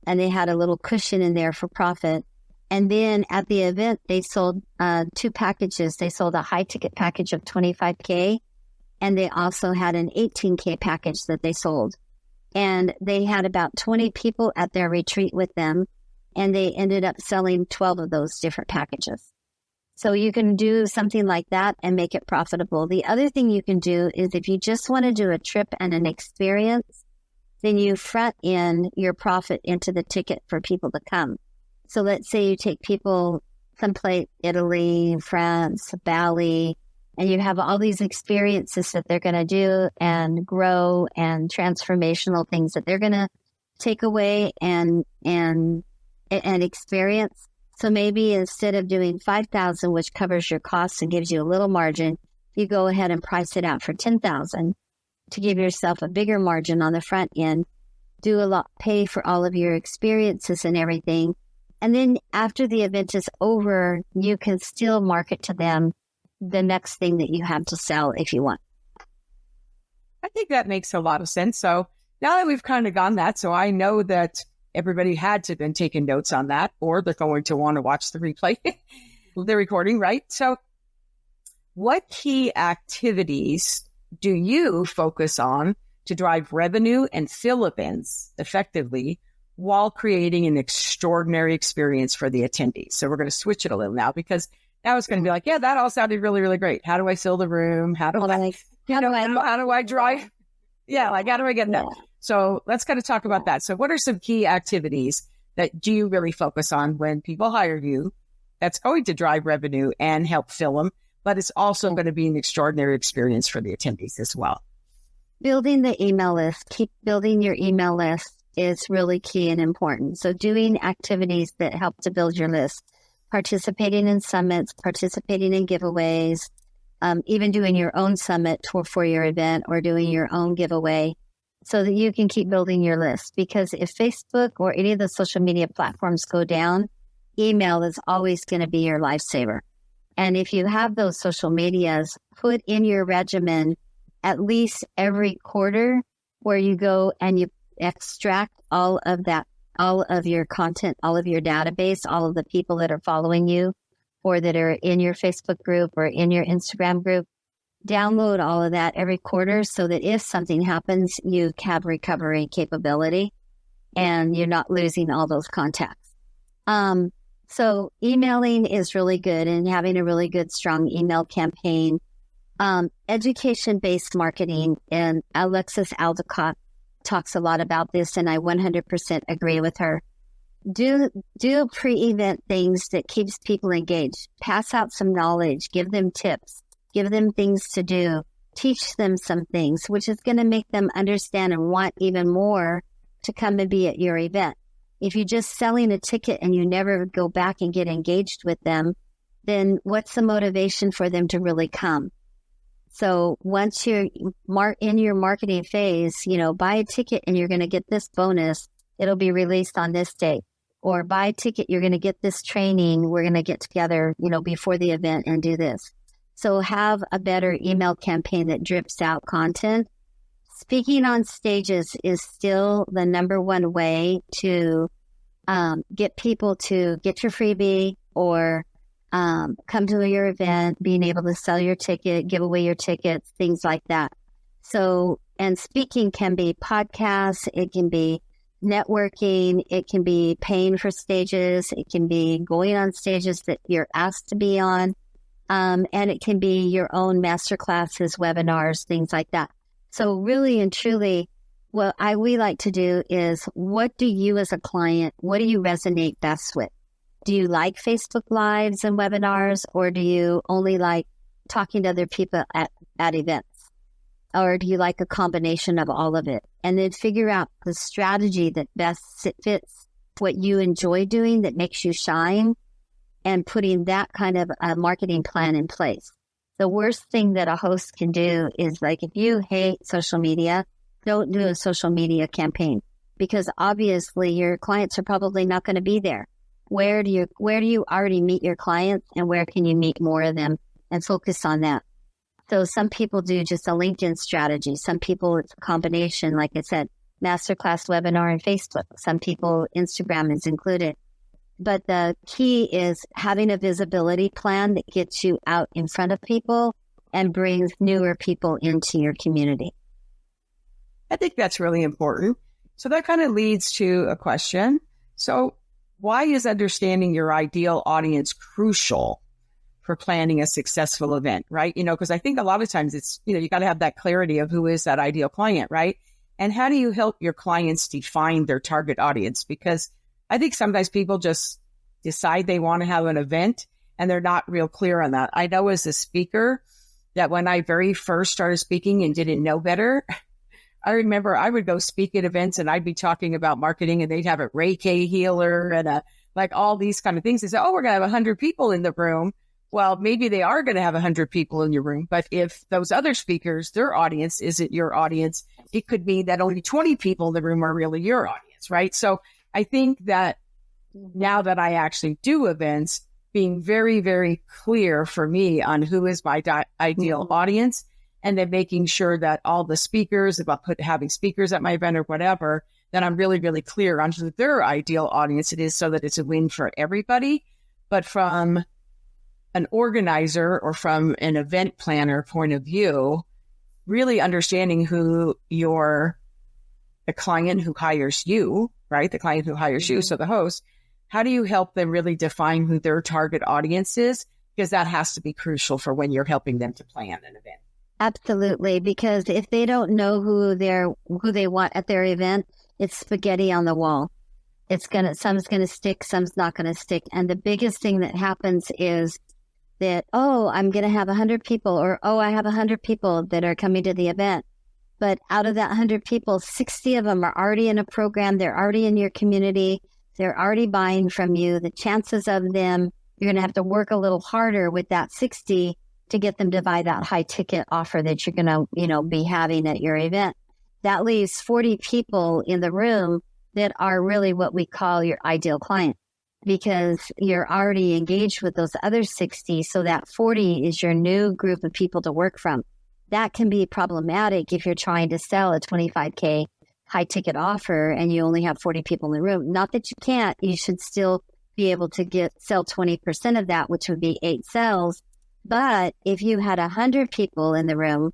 C: and they had a little cushion in there for profit. And then at the event, they sold 2 packages. They sold a high ticket package of $25K, and they also had an $18K package that they sold. And they had about 20 people at their retreat with them, and they ended up selling 12 of those different packages. So you can do something like that and make it profitable. The other thing you can do is if you just want to do a trip and an experience, then you front end your profit into the ticket for people to come. So let's say you take people someplace, Italy, France, Bali, and you have all these experiences that they're going to do and grow and transformational things that they're going to take away and experience. So maybe instead of doing $5,000, which covers your costs and gives you a little margin, you go ahead and price it out for $10,000 to give yourself a bigger margin on the front end, pay for all of your experiences and everything. And then after the event is over, you can still market to them the next thing that you have to sell if you want.
B: I think that makes a lot of sense. So now that we've kind of gone that, so I know that everybody had to been taking notes on that, or they're going to want to watch the replay, the recording, right? So what key activities do you focus on to drive revenue and fill events effectively while creating an extraordinary experience for the attendees? So we're going to switch it a little now, because now it's going to be like, yeah, that all sounded really, really great. How do I fill the room? How do I drive? Yeah, like how do I get that? So let's kind of talk about that. So what are some key activities that do you really focus on when people hire you that's going to drive revenue and help fill them, but it's also going to be an extraordinary experience for the attendees as well?
C: Building the email list. Keep building your email list is really key and important. So doing activities that help to build your list, participating in summits, participating in giveaways, even doing your own summit for your event or doing your own giveaway. so that you can keep building your list. Because if Facebook or any of the social media platforms go down, email is always going to be your lifesaver. And if you have those social medias, put in your regimen at least every quarter where you go and you extract all of that, all of your content, all of your database, all of the people that are following you or that are in your Facebook group or in your Instagram group. Download all of that every quarter so that if something happens, you have recovery capability and you're not losing all those contacts. So emailing is really good, and having a really good, strong email campaign. Education-based marketing, and Alexis Aldecott talks a lot about this, and I 100% agree with her. Do pre-event things that keeps people engaged. Pass out some knowledge, give them tips, give them things to do, teach them some things, which is going to make them understand and want even more to come and be at your event. If you're just selling a ticket and you never go back and get engaged with them, then what's the motivation for them to really come? So once you're in your marketing phase, buy a ticket and you're going to get this bonus. It'll be released on this date. Or buy a ticket, you're going to get this training. We're going to get together, before the event and do this. So have a better email campaign that drips out content. Speaking on stages is still the number one way to get people to get your freebie or come to your event, being able to sell your ticket, give away your tickets, things like that. So, and speaking can be podcasts, it can be networking, it can be paying for stages, it can be going on stages that you're asked to be on, and it can be your own masterclasses, webinars, things like that. So really and truly, what we like to do is, what do you as a client, what do you resonate best with? Do you like Facebook Lives and webinars, or do you only like talking to other people at events? Or do you like a combination of all of it? And then figure out the strategy that best fits what you enjoy doing, that makes you shine, and putting that kind of a marketing plan in place. The worst thing that a host can do is, like, if you hate social media, don't do a social media campaign, because obviously your clients are probably not going to be there. Where do you already meet your clients, and where can you meet more of them, and focus on that? So some people do just a LinkedIn strategy. Some people, it's a combination, like I said, masterclass, webinar, and Facebook. Some people, Instagram is included. But the key is having a visibility plan that gets you out in front of people and brings newer people into your community.
B: I think that's really important. So that kind of leads to a question. So why is understanding your ideal audience crucial for planning a successful event, right? Because I think a lot of times it's, you got to have that clarity of who is that ideal client, right? And how do you help your clients define their target audience? Because I think sometimes people just decide they want to have an event and they're not real clear on that. I know as a speaker that when I very first started speaking and didn't know better, I remember I would go speak at events and I'd be talking about marketing, and they'd have a Reiki healer and like all these kind of things. They say, oh, we're going to have 100 people in the room. Well, maybe they are going to have 100 people in your room, but if those other speakers, their audience isn't your audience, it could mean that only 20 people in the room are really your audience, right? So I think that now that I actually do events, being very, very clear for me on who is my ideal audience, and then making sure that all the speakers, if I having speakers at my event or whatever, that I'm really, really clear on who their ideal audience it is, so that it's a win for everybody. But from an organizer or from an event planner point of view, really understanding who the client who hires you, right? The client who hires you, so the host, how do you help them really define who their target audience is? Because that has to be crucial for when you're helping them to plan an event.
C: Absolutely, because if they don't know who they want at their event, it's spaghetti on the wall. Some's gonna stick, some's not gonna stick. And the biggest thing that happens is that, oh, I'm gonna have 100 people, or oh, I have 100 people that are coming to the event. But out of that 100 people, 60 of them are already in a program, they're already in your community, they're already buying from you. The chances of them, you're gonna have to work a little harder with that 60 to get them to buy that high ticket offer that you're going to, be having at your event. that leaves 40 people in the room that are really what we call your ideal client, because you're already engaged with those other 60. So that 40 is your new group of people to work from. That can be problematic if you're trying to sell a 25K high ticket offer and you only have 40 people in the room. Not that you can't, you should still be able to sell 20% of that, which would be 8 sales. But if you had 100 people in the room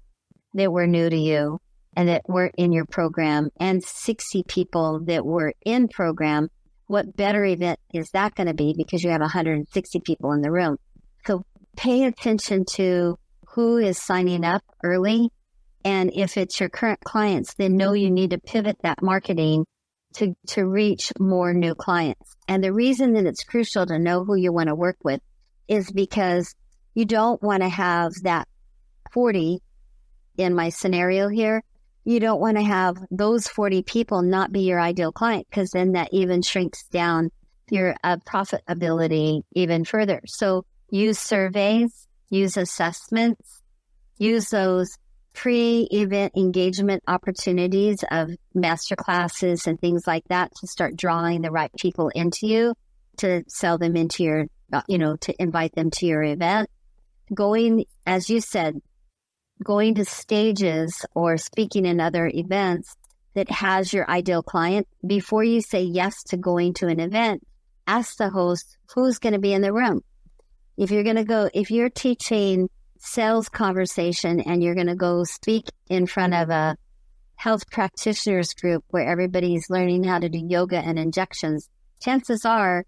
C: that were new to you and that were in your program, and 60 people that were in program, what better event is that going to be, because you have 160 people in the room? So pay attention to who is signing up early. And if it's your current clients, then know you need to pivot that marketing to reach more new clients. And the reason that it's crucial to know who you want to work with is because you don't want to have that 40 in my scenario here. You don't want to have those 40 people not be your ideal client, because then that even shrinks down your profitability even further. So use surveys, use assessments, use those pre-event engagement opportunities of master classes and things like that to start drawing the right people into you, to sell them into your, to invite them to your event. Going, as you said, going to stages or speaking in other events that has your ideal client. Before you say yes to going to an event, ask the host who's going to be in the room. If you're teaching sales conversation and you're going to go speak in front of a health practitioners group where everybody's learning how to do yoga and injections, chances are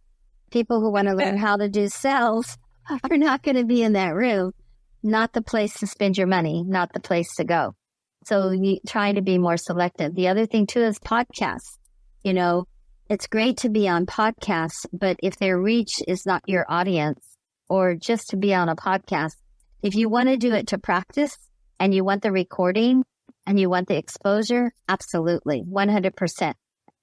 C: people who want to learn how to do sales are not going to be in that room. Not the place to spend your money, not the place to go. So you try to be more selective. The other thing too is podcasts. It's great to be on podcasts, but if their reach is not your audience, or just to be on a podcast, if you want to do it to practice and you want the recording and you want the exposure, absolutely, 100%.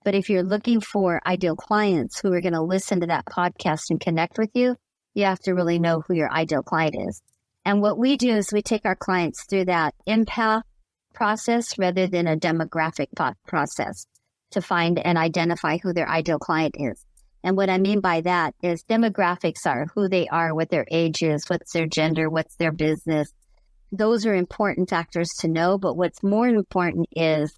C: But if you're looking for ideal clients who are going to listen to that podcast and connect with you, you have to really know who your ideal client is. And what we do is we take our clients through that empath process rather than a demographic process to find and identify who their ideal client is. And what I mean by that is demographics are who they are, what their age is, what's their gender, what's their business. Those are important factors to know. But what's more important is,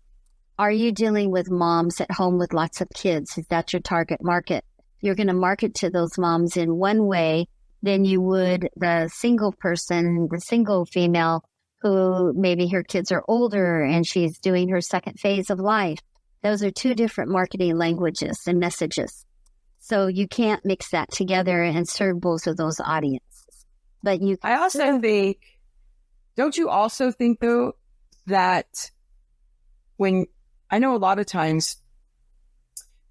C: are you dealing with moms at home with lots of kids? Is that your target market? You're going to market to those moms in one way than you would the single person, the single female who maybe her kids are older and she's doing her second phase of life. Those are two different marketing languages and messages. So you can't mix that together and serve both of those audiences. But
B: I also think, don't you also think though, that I know a lot of times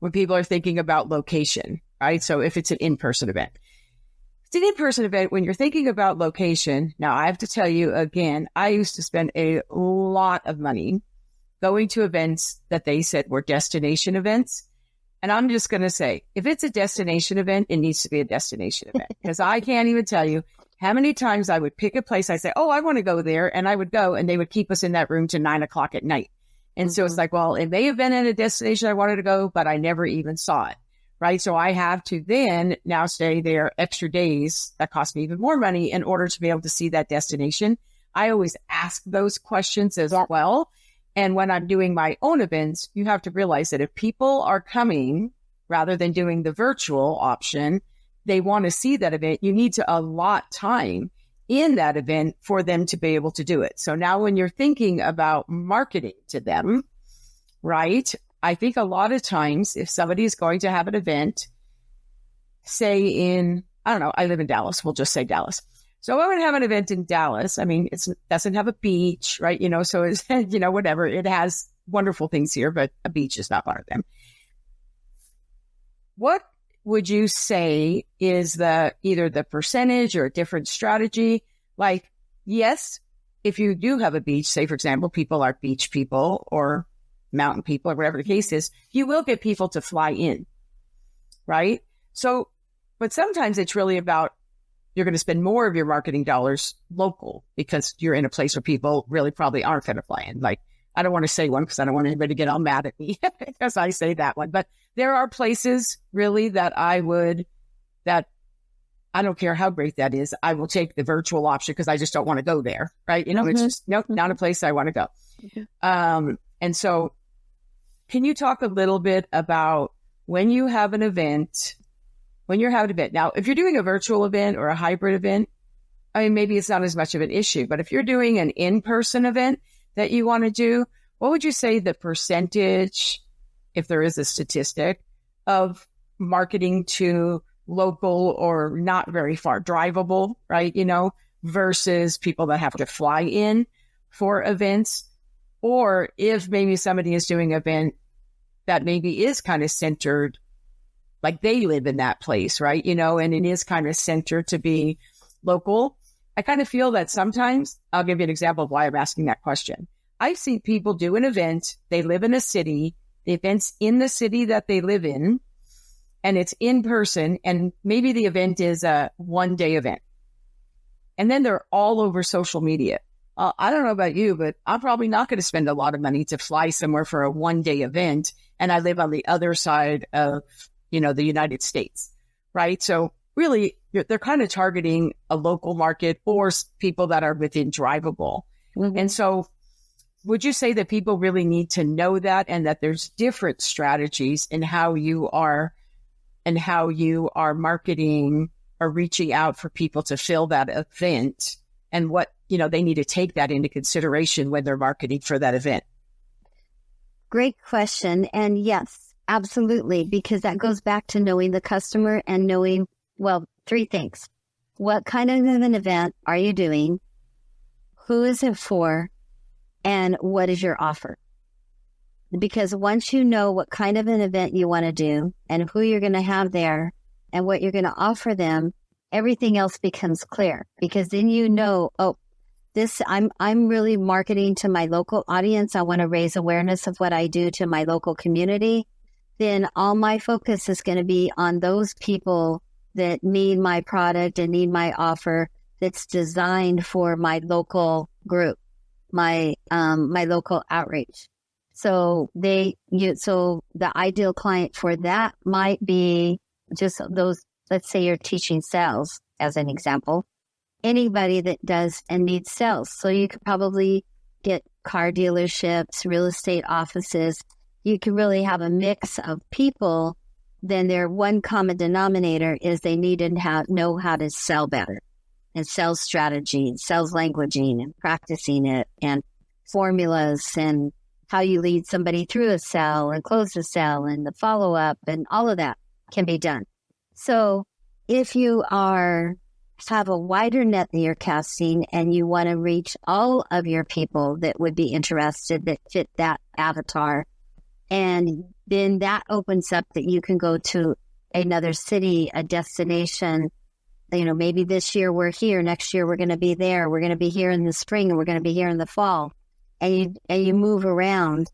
B: when people are thinking about location, right? So if it's an in-person event, when you're thinking about location, now I have to tell you again, I used to spend a lot of money going to events that they said were destination events. And I'm just going to say, if it's a destination event, it needs to be a destination event, because I can't even tell you how many times I would pick a place. I say, oh, I want to go there. And I would go, and they would keep us in that room to 9:00 at night. And so it's like, well, it may have been at a destination I wanted to go, but I never even saw it. Right. So I have to then now stay there extra days. That cost me even more money in order to be able to see that destination. I always ask those questions as well. And when I'm doing my own events, you have to realize that if people are coming rather than doing the virtual option, they want to see that event. You need to allot time in that event for them to be able to do it. So now when you're thinking about marketing to them, right? I think a lot of times if somebody is going to have an event, say I live in Dallas, we'll just say Dallas. So I would have an event in Dallas. I mean, it doesn't have a beach, right? So it's, whatever. It has wonderful things here, but a beach is not one of them. What would you say is either the percentage or a different strategy? Like, yes, if you do have a beach, say, for example, people are beach people or mountain people or whatever the case is, you will get people to fly in, right? So, but sometimes it's really about, you're going to spend more of your marketing dollars local because you're in a place where people really probably aren't going to fly in. Like I don't want to say one because I don't want anybody to get all mad at me because I say that one. But there are places really that I don't care how great that is. I will take the virtual option because I just don't want to go there. Right. It's just, nope, not a place I want to go. And so can you talk a little bit about when you have an event, now, if you're doing a virtual event or a hybrid event, I mean, maybe it's not as much of an issue, but if you're doing an in-person event that you want to do, what would you say the percentage, if there is a statistic, of marketing to local or not very far drivable, right? Versus people that have to fly in for events, or if maybe somebody is doing an event that maybe is kind of centered, like they live in that place, right? And it is kind of centered to be local. I kind of feel that sometimes, I'll give you an example of why I'm asking that question. I've seen people do an event, they live in a city, the event's in the city that they live in, and it's in person, and maybe the event is a one-day event. And then they're all over social media. I don't know about you, but I'm probably not going to spend a lot of money to fly somewhere for a one-day event, and I live on the other side of, the United States, right? So really, they're kind of targeting a local market or people that are within drivable. And so would you say that people really need to know that, and that there's different strategies in how you are marketing or reaching out for people to fill that event, and what, they need to take that into consideration when they're marketing for that event?
C: Great question. And yes, absolutely, because that goes back to knowing the customer and knowing, well, three things. What kind of an event are you doing? Who is it for? And what is your offer? Because once you know what kind of an event you want to do and who you're going to have there and what you're going to offer them, everything else becomes clear, because then I'm really marketing to my local audience. I want to raise awareness of what I do to my local community. Then all my focus is going to be on those people that need my product and need my offer that's designed for my local group, my local outreach. So the ideal client for that might be just those, let's say you're teaching sales as an example, anybody that does and needs sales. So you could probably get car dealerships, real estate offices. You can really have a mix of people. Then their one common denominator is they need to know how to sell better, and sales strategy, and sales languaging, and practicing it, and formulas, and how you lead somebody through a sell and close a sell, and the follow-up, and all of that can be done. So if you have a wider net that you're casting and you want to reach all of your people that would be interested, that fit that avatar, and then that opens up that you can go to another city, a destination. Maybe this year we're here, next year we're going to be there, we're going to be here in the spring, and we're going to be here in the fall. And you move around.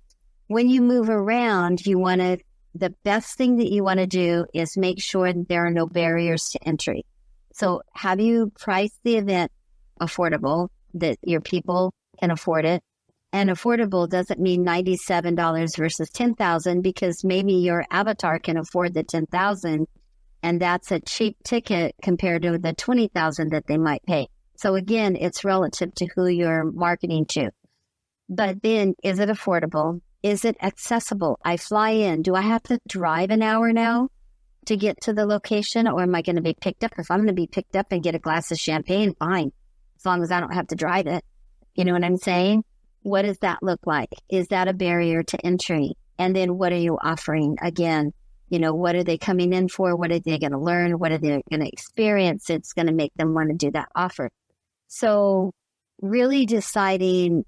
C: When you move around, the best thing that you want to do is make sure that there are no barriers to entry. So have you priced the event affordable, that your people can afford it? And affordable doesn't mean $97 versus $10,000, because maybe your avatar can afford the $10,000, and that's a cheap ticket compared to the $20,000 that they might pay. So again, it's relative to who you're marketing to. But then, is it affordable? Is it accessible? I fly in. Do I have to drive an hour now to get to the location, or am I going to be picked up? If I'm going to be picked up and get a glass of champagne, fine, as long as I don't have to drive it. You know what I'm saying? What does that look like? Is that a barrier to entry? And then what are you offering? Again, what are they coming in for? What are they going to learn? What are they going to experience? It's going to make them want to do that offer. So really deciding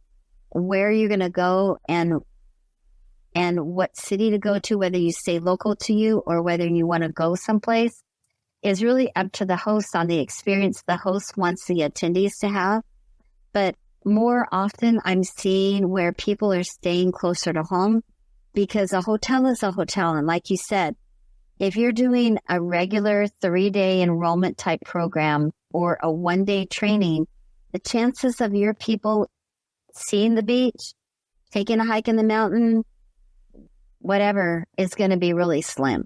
C: where you're going to go and what city to go to, whether you stay local to you or whether you want to go someplace, is really up to the host on the experience the host wants the attendees to have. But more often I'm seeing where people are staying closer to home, because a hotel is a hotel. And like you said, if you're doing a regular 3-day enrollment type program or a 1-day training, the chances of your people seeing the beach taking a hike in the mountain, whatever, is going to be really slim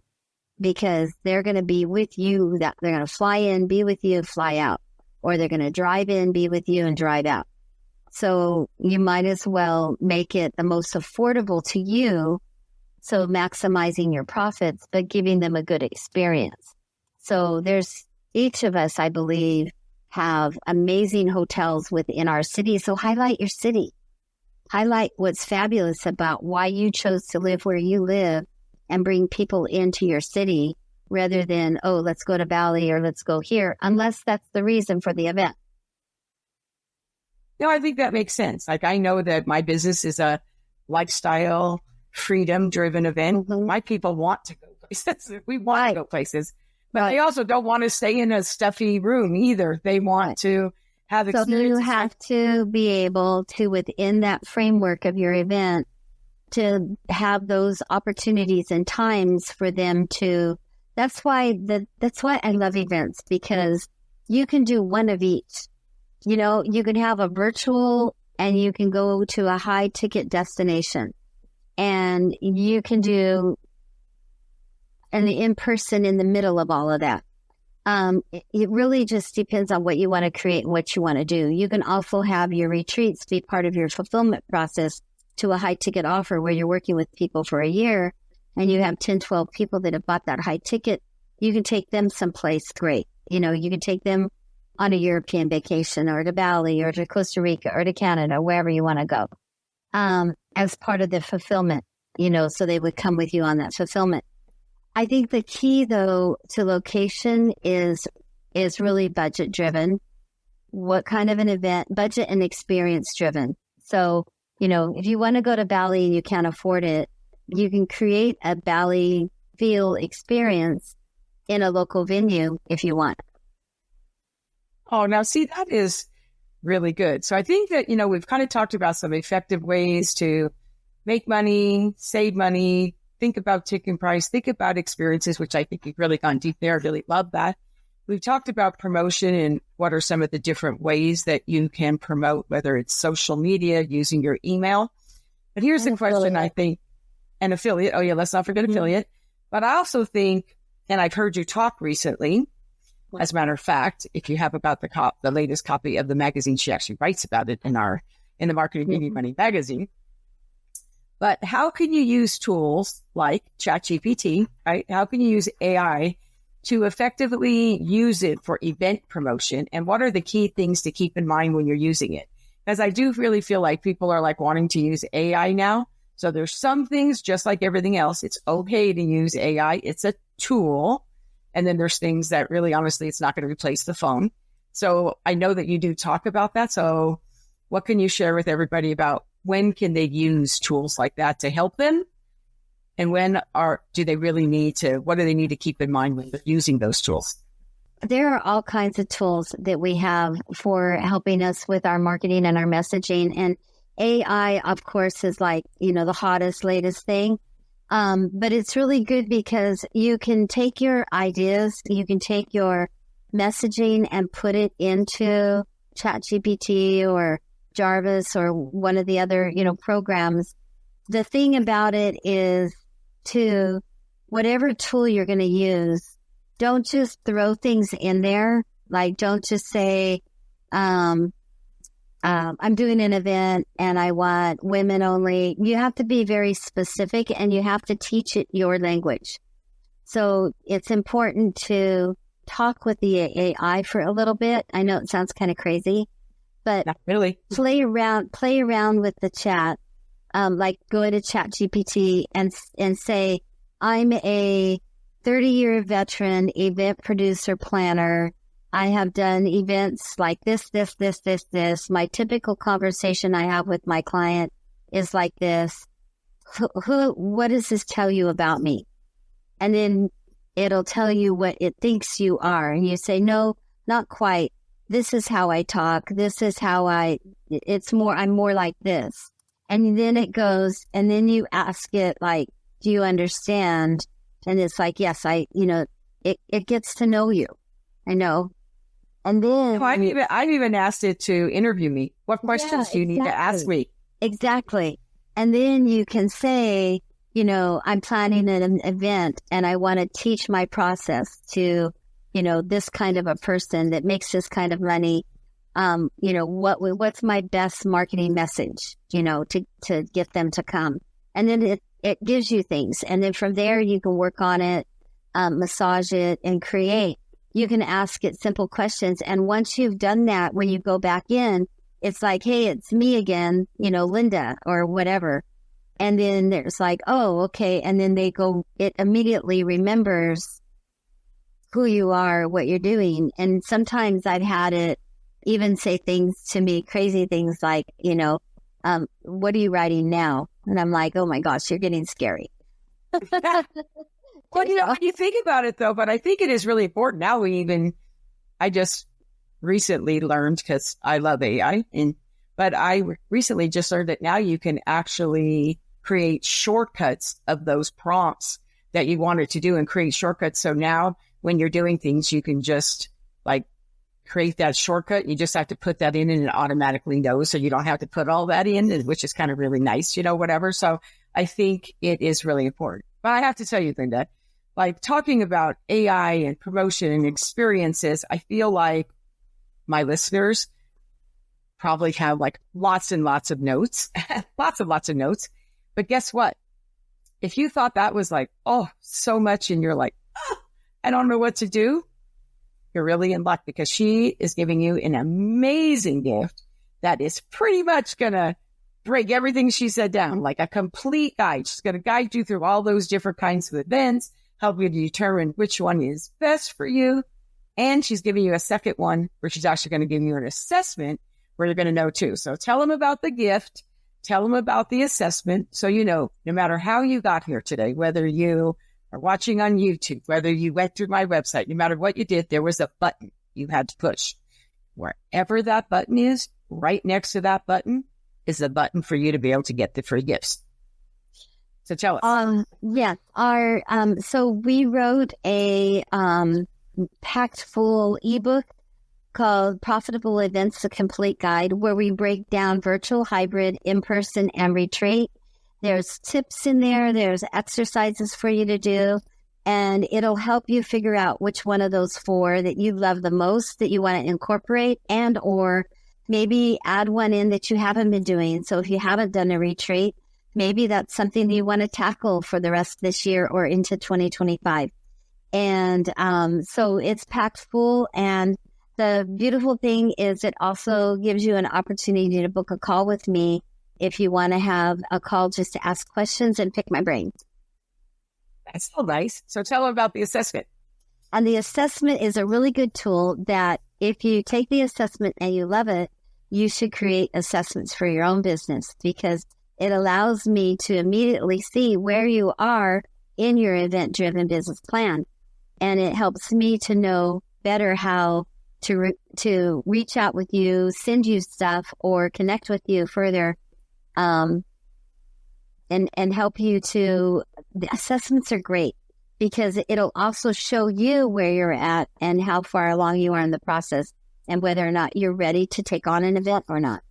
C: because they're going to be with you. That they're going to fly in, be with you, fly out, or they're going to drive in, be with you, and drive out. So you might as well make it the most affordable to you. So maximizing your profits, but giving them a good experience. So each of us, I believe, have amazing hotels within our city. So highlight your city. Highlight what's fabulous about why you chose to live where you live and bring people into your city rather than, oh, let's go to Bali or let's go here, unless that's the reason for the event.
B: No, I think that makes sense. Like, I know that my business is a lifestyle, freedom-driven event. Mm-hmm. My people want to go places. We want to go places. But they also don't want to stay in a stuffy room either. They want to have experiences.
C: So you have to be able to, within that framework of your event, to have those opportunities and times for them to. That's why I love events, because you can do one of each. You know, you can have a virtual and you can go to a high ticket destination, and you can do an in-person in the middle of all of that. It really just depends on what you want to create and what you want to do. You can also have your retreats be part of your fulfillment process to a high ticket offer where you're working with people for a year and you have 10, 12 people that have bought that high ticket. You can take them someplace great. You know, you can take them on a European vacation or to Bali or to Costa Rica or to Canada, wherever you want to go, as part of the fulfillment, you know, so they would come with you on that fulfillment. I think the key, though, to location is really budget driven. What kind of an event? Budget and experience driven. So, you know, if you want to go to Bali and you can't afford it, you can create a Bali feel experience in a local venue if you want.
B: Oh, now see, that is really good. So I think that, you know, we've kind of talked about some effective ways to make money, save money, think about ticket price, think about experiences, which I think you've really gone deep there. I really love that. We've talked about promotion and what are some of the different ways that you can promote, whether it's social media, using your email. But here's the question, I think, an affiliate. Oh, yeah, let's not forget affiliate. But I also think, and I've heard you talk recently, as a matter of fact, if you have about the latest copy of the magazine, she actually writes about it in the Marketing Media Money magazine. But how can you use tools like ChatGPT, right? How can you use AI to effectively use it for event promotion? And what are the key things to keep in mind when you're using it? Because I do really feel like people are like wanting to use AI now. So there's some things, just like everything else, it's okay to use AI. It's a tool. And then there's things that really, honestly, it's not going to replace the phone. So I know that you do talk about that. So what can you share with everybody about when can they use tools like that to help them? And do they really need to, what do they need to keep in mind when they're using those tools?
C: There are all kinds of tools that we have for helping us with our marketing and our messaging. And AI, of course, is like, you know, the hottest, latest thing. But it's really good because you can take your ideas, you can take your messaging and put it into ChatGPT or Jarvis or one of the other, you know, programs. The thing about it is to whatever tool you're going to use, don't just throw things in there. Like, don't just say, I'm doing an event and I want women only. You have to be very specific and you have to teach it your language. So it's important to talk with the AI for a little bit. I know it sounds kind of crazy, but
B: not really.
C: Play around with the chat. Like go to ChatGPT and say, I'm a 30-year veteran event producer planner. I have done events like this. My typical conversation I have with my client is like this. What does this tell you about me? And then it'll tell you what it thinks you are. And you say, no, not quite. This is how I talk. This is how I'm more like this. And then it goes, and then you ask it like, do you understand? And it's like, yes, it gets to know you. I know. And then
B: I've even asked it to interview me. What questions do you need to ask me?
C: Exactly. And then you can say, I'm planning an event and I want to teach my process to, this kind of a person that makes this kind of money. What's my best marketing message, to get them to come. And then it gives you things. And then from there, you can work on it, massage it, and create. You can ask it simple questions. And once you've done that, when you go back in, it's like, hey, it's me again, Linda or whatever. And then there's like, oh, okay. And then it immediately remembers who you are, what you're doing. And sometimes I've had it even say things to me, crazy things like, what are you writing now? And I'm like, oh my gosh, you're getting scary.
B: Well, when you think about it though, but I think it is really important. Now I just recently learned, because I love AI, but I recently just learned that now you can actually create shortcuts of those prompts that you wanted to do and create shortcuts. So now when you're doing things, you can just create that shortcut. You just have to put that in and it automatically knows. So you don't have to put all that in, which is kind of really nice, whatever. So I think it is really important. But I have to tell you, Linda, talking about AI and promotion and experiences, I feel like my listeners probably have lots and lots of notes, lots of notes. But guess what? If you thought that was so much and you're like, I don't know what to do, you're really in luck, because she is giving you an amazing gift that is pretty much going to break everything she said down, like a complete guide. She's going to guide you through all those different kinds of events, help you to determine which one is best for you. And she's giving you a second one where she's actually going to give you an assessment where you're going to know too. So tell them about the gift, tell them about the assessment. So, no matter how you got here today, whether you are watching on YouTube, whether you went through my website, no matter what you did, there was a button you had to push. Wherever that button is, right next to that button is a button for you to be able to get the free gifts. So tell us.
C: Yeah. So we wrote a packed full ebook called Profitable Events, a Complete Guide, where we break down virtual, hybrid, in-person, and retreat. There's tips in there. There's exercises for you to do, and it'll help you figure out which one of those four that you love the most that you want to incorporate, and or maybe add one in that you haven't been doing. So if you haven't done a retreat, maybe that's something that you want to tackle for the rest of this year or into 2025. And so it's packed full. And the beautiful thing is it also gives you an opportunity to book a call with me if you want to have a call just to ask questions and pick my brain.
B: That's so nice. So tell them about the assessment.
C: And the assessment is a really good tool that if you take the assessment and you love it, you should create assessments for your own business, because it allows me to immediately see where you are in your event-driven business plan. And it helps me to know better how to reach out with you, send you stuff, or connect with you further. And help you to, the assessments are great because it'll also show you where you're at and how far along you are in the process and whether or not you're ready to take on an event or not.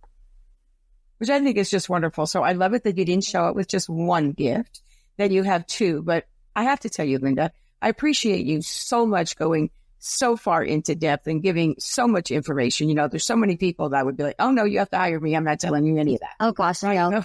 B: Which I think is just wonderful. So I love it that you didn't show up with just one gift, that you have two. But I have to tell you, Linda, I appreciate you so much going so far into depth and giving so much information. There's so many people that would be like, oh no, you have to hire me. I'm not telling you any of that.
C: Oh gosh, I know.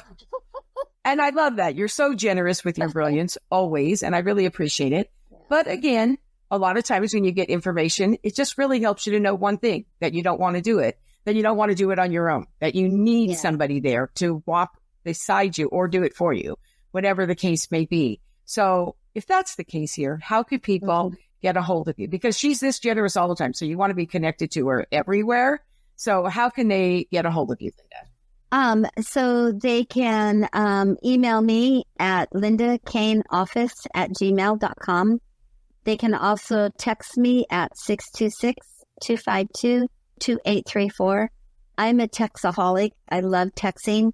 B: And I love that. You're so generous with your brilliance always. And I really appreciate it. But again, a lot of times when you get information, it just really helps you to know one thing, that you don't want to do it, that you don't want to do it on your own, that you need somebody there to walk beside you or do it for you, whatever the case may be. So if that's the case here, how could people get a hold of you? Because she's this generous all the time. So you want to be connected to her everywhere. So how can they get a hold of you, Linda?
C: So they can email me at lindacainoffice@gmail.com. They can also text me at 626-252-2834. I'm a texaholic. I love texting.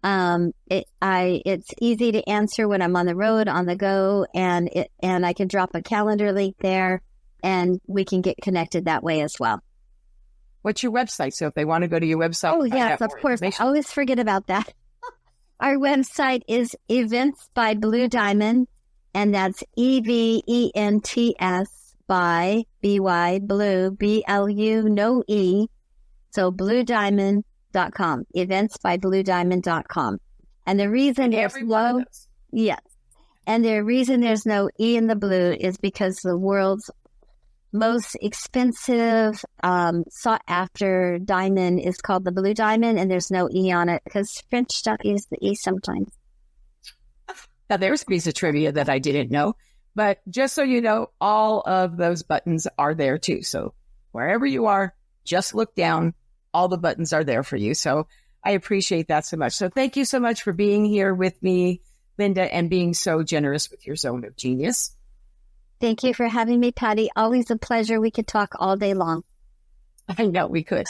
C: It's easy to answer when I'm on the road, on the go, and I can drop a calendar link there, and we can get connected that way as well.
B: What's your website? So if they want to go to your website.
C: Oh, yes, of course. I always forget about that. Our website is Events by Blue Diamond, and that's EVENTS by BY Blue, BLU, no E. So bluediamond.com, eventsbybluediamond.com. And the reason the reason there's no E in the blue is because the world's most expensive, sought after diamond is called the blue diamond, and there's no E on it because French don't use the E sometimes.
B: Now, there's a piece of trivia that I didn't know, but just so you know, all of those buttons are there too. So wherever you are, just look down. All the buttons are there for you. So I appreciate that so much. So thank you so much for being here with me, Linda, and being so generous with your zone of genius.
C: Thank you for having me, Patty. Always a pleasure. We could talk all day long.
B: I know we could.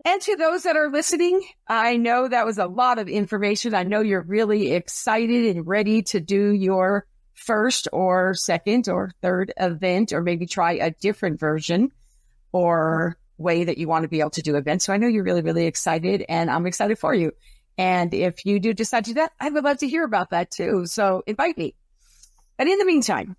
B: And to those that are listening, I know that was a lot of information. I know you're really excited and ready to do your first or second or third event, or maybe try a different version or way that you want to be able to do events. So I know you're really, really excited, and I'm excited for you. And if you do decide to do that, I would love to hear about that too. So invite me. But in the meantime,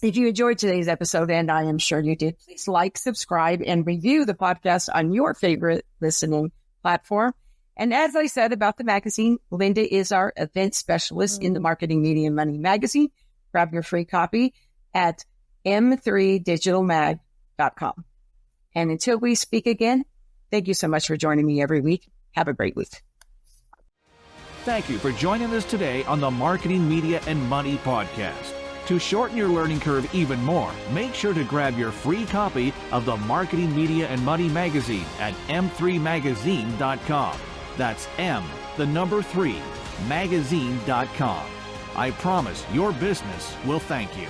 B: if you enjoyed today's episode, and I am sure you did, please like, subscribe, and review the podcast on your favorite listening platform. And as I said about the magazine, Linda is our event specialist in the Marketing, Media, and Money magazine. Grab your free copy at m3digitalmag.com. And until we speak again, thank you so much for joining me every week. Have a great week.
A: Thank you for joining us today on the Marketing, Media, and Money podcast. To shorten your learning curve even more, make sure to grab your free copy of the Marketing, Media, and Money magazine at m3magazine.com. That's M3magazine.com. I promise your business will thank you.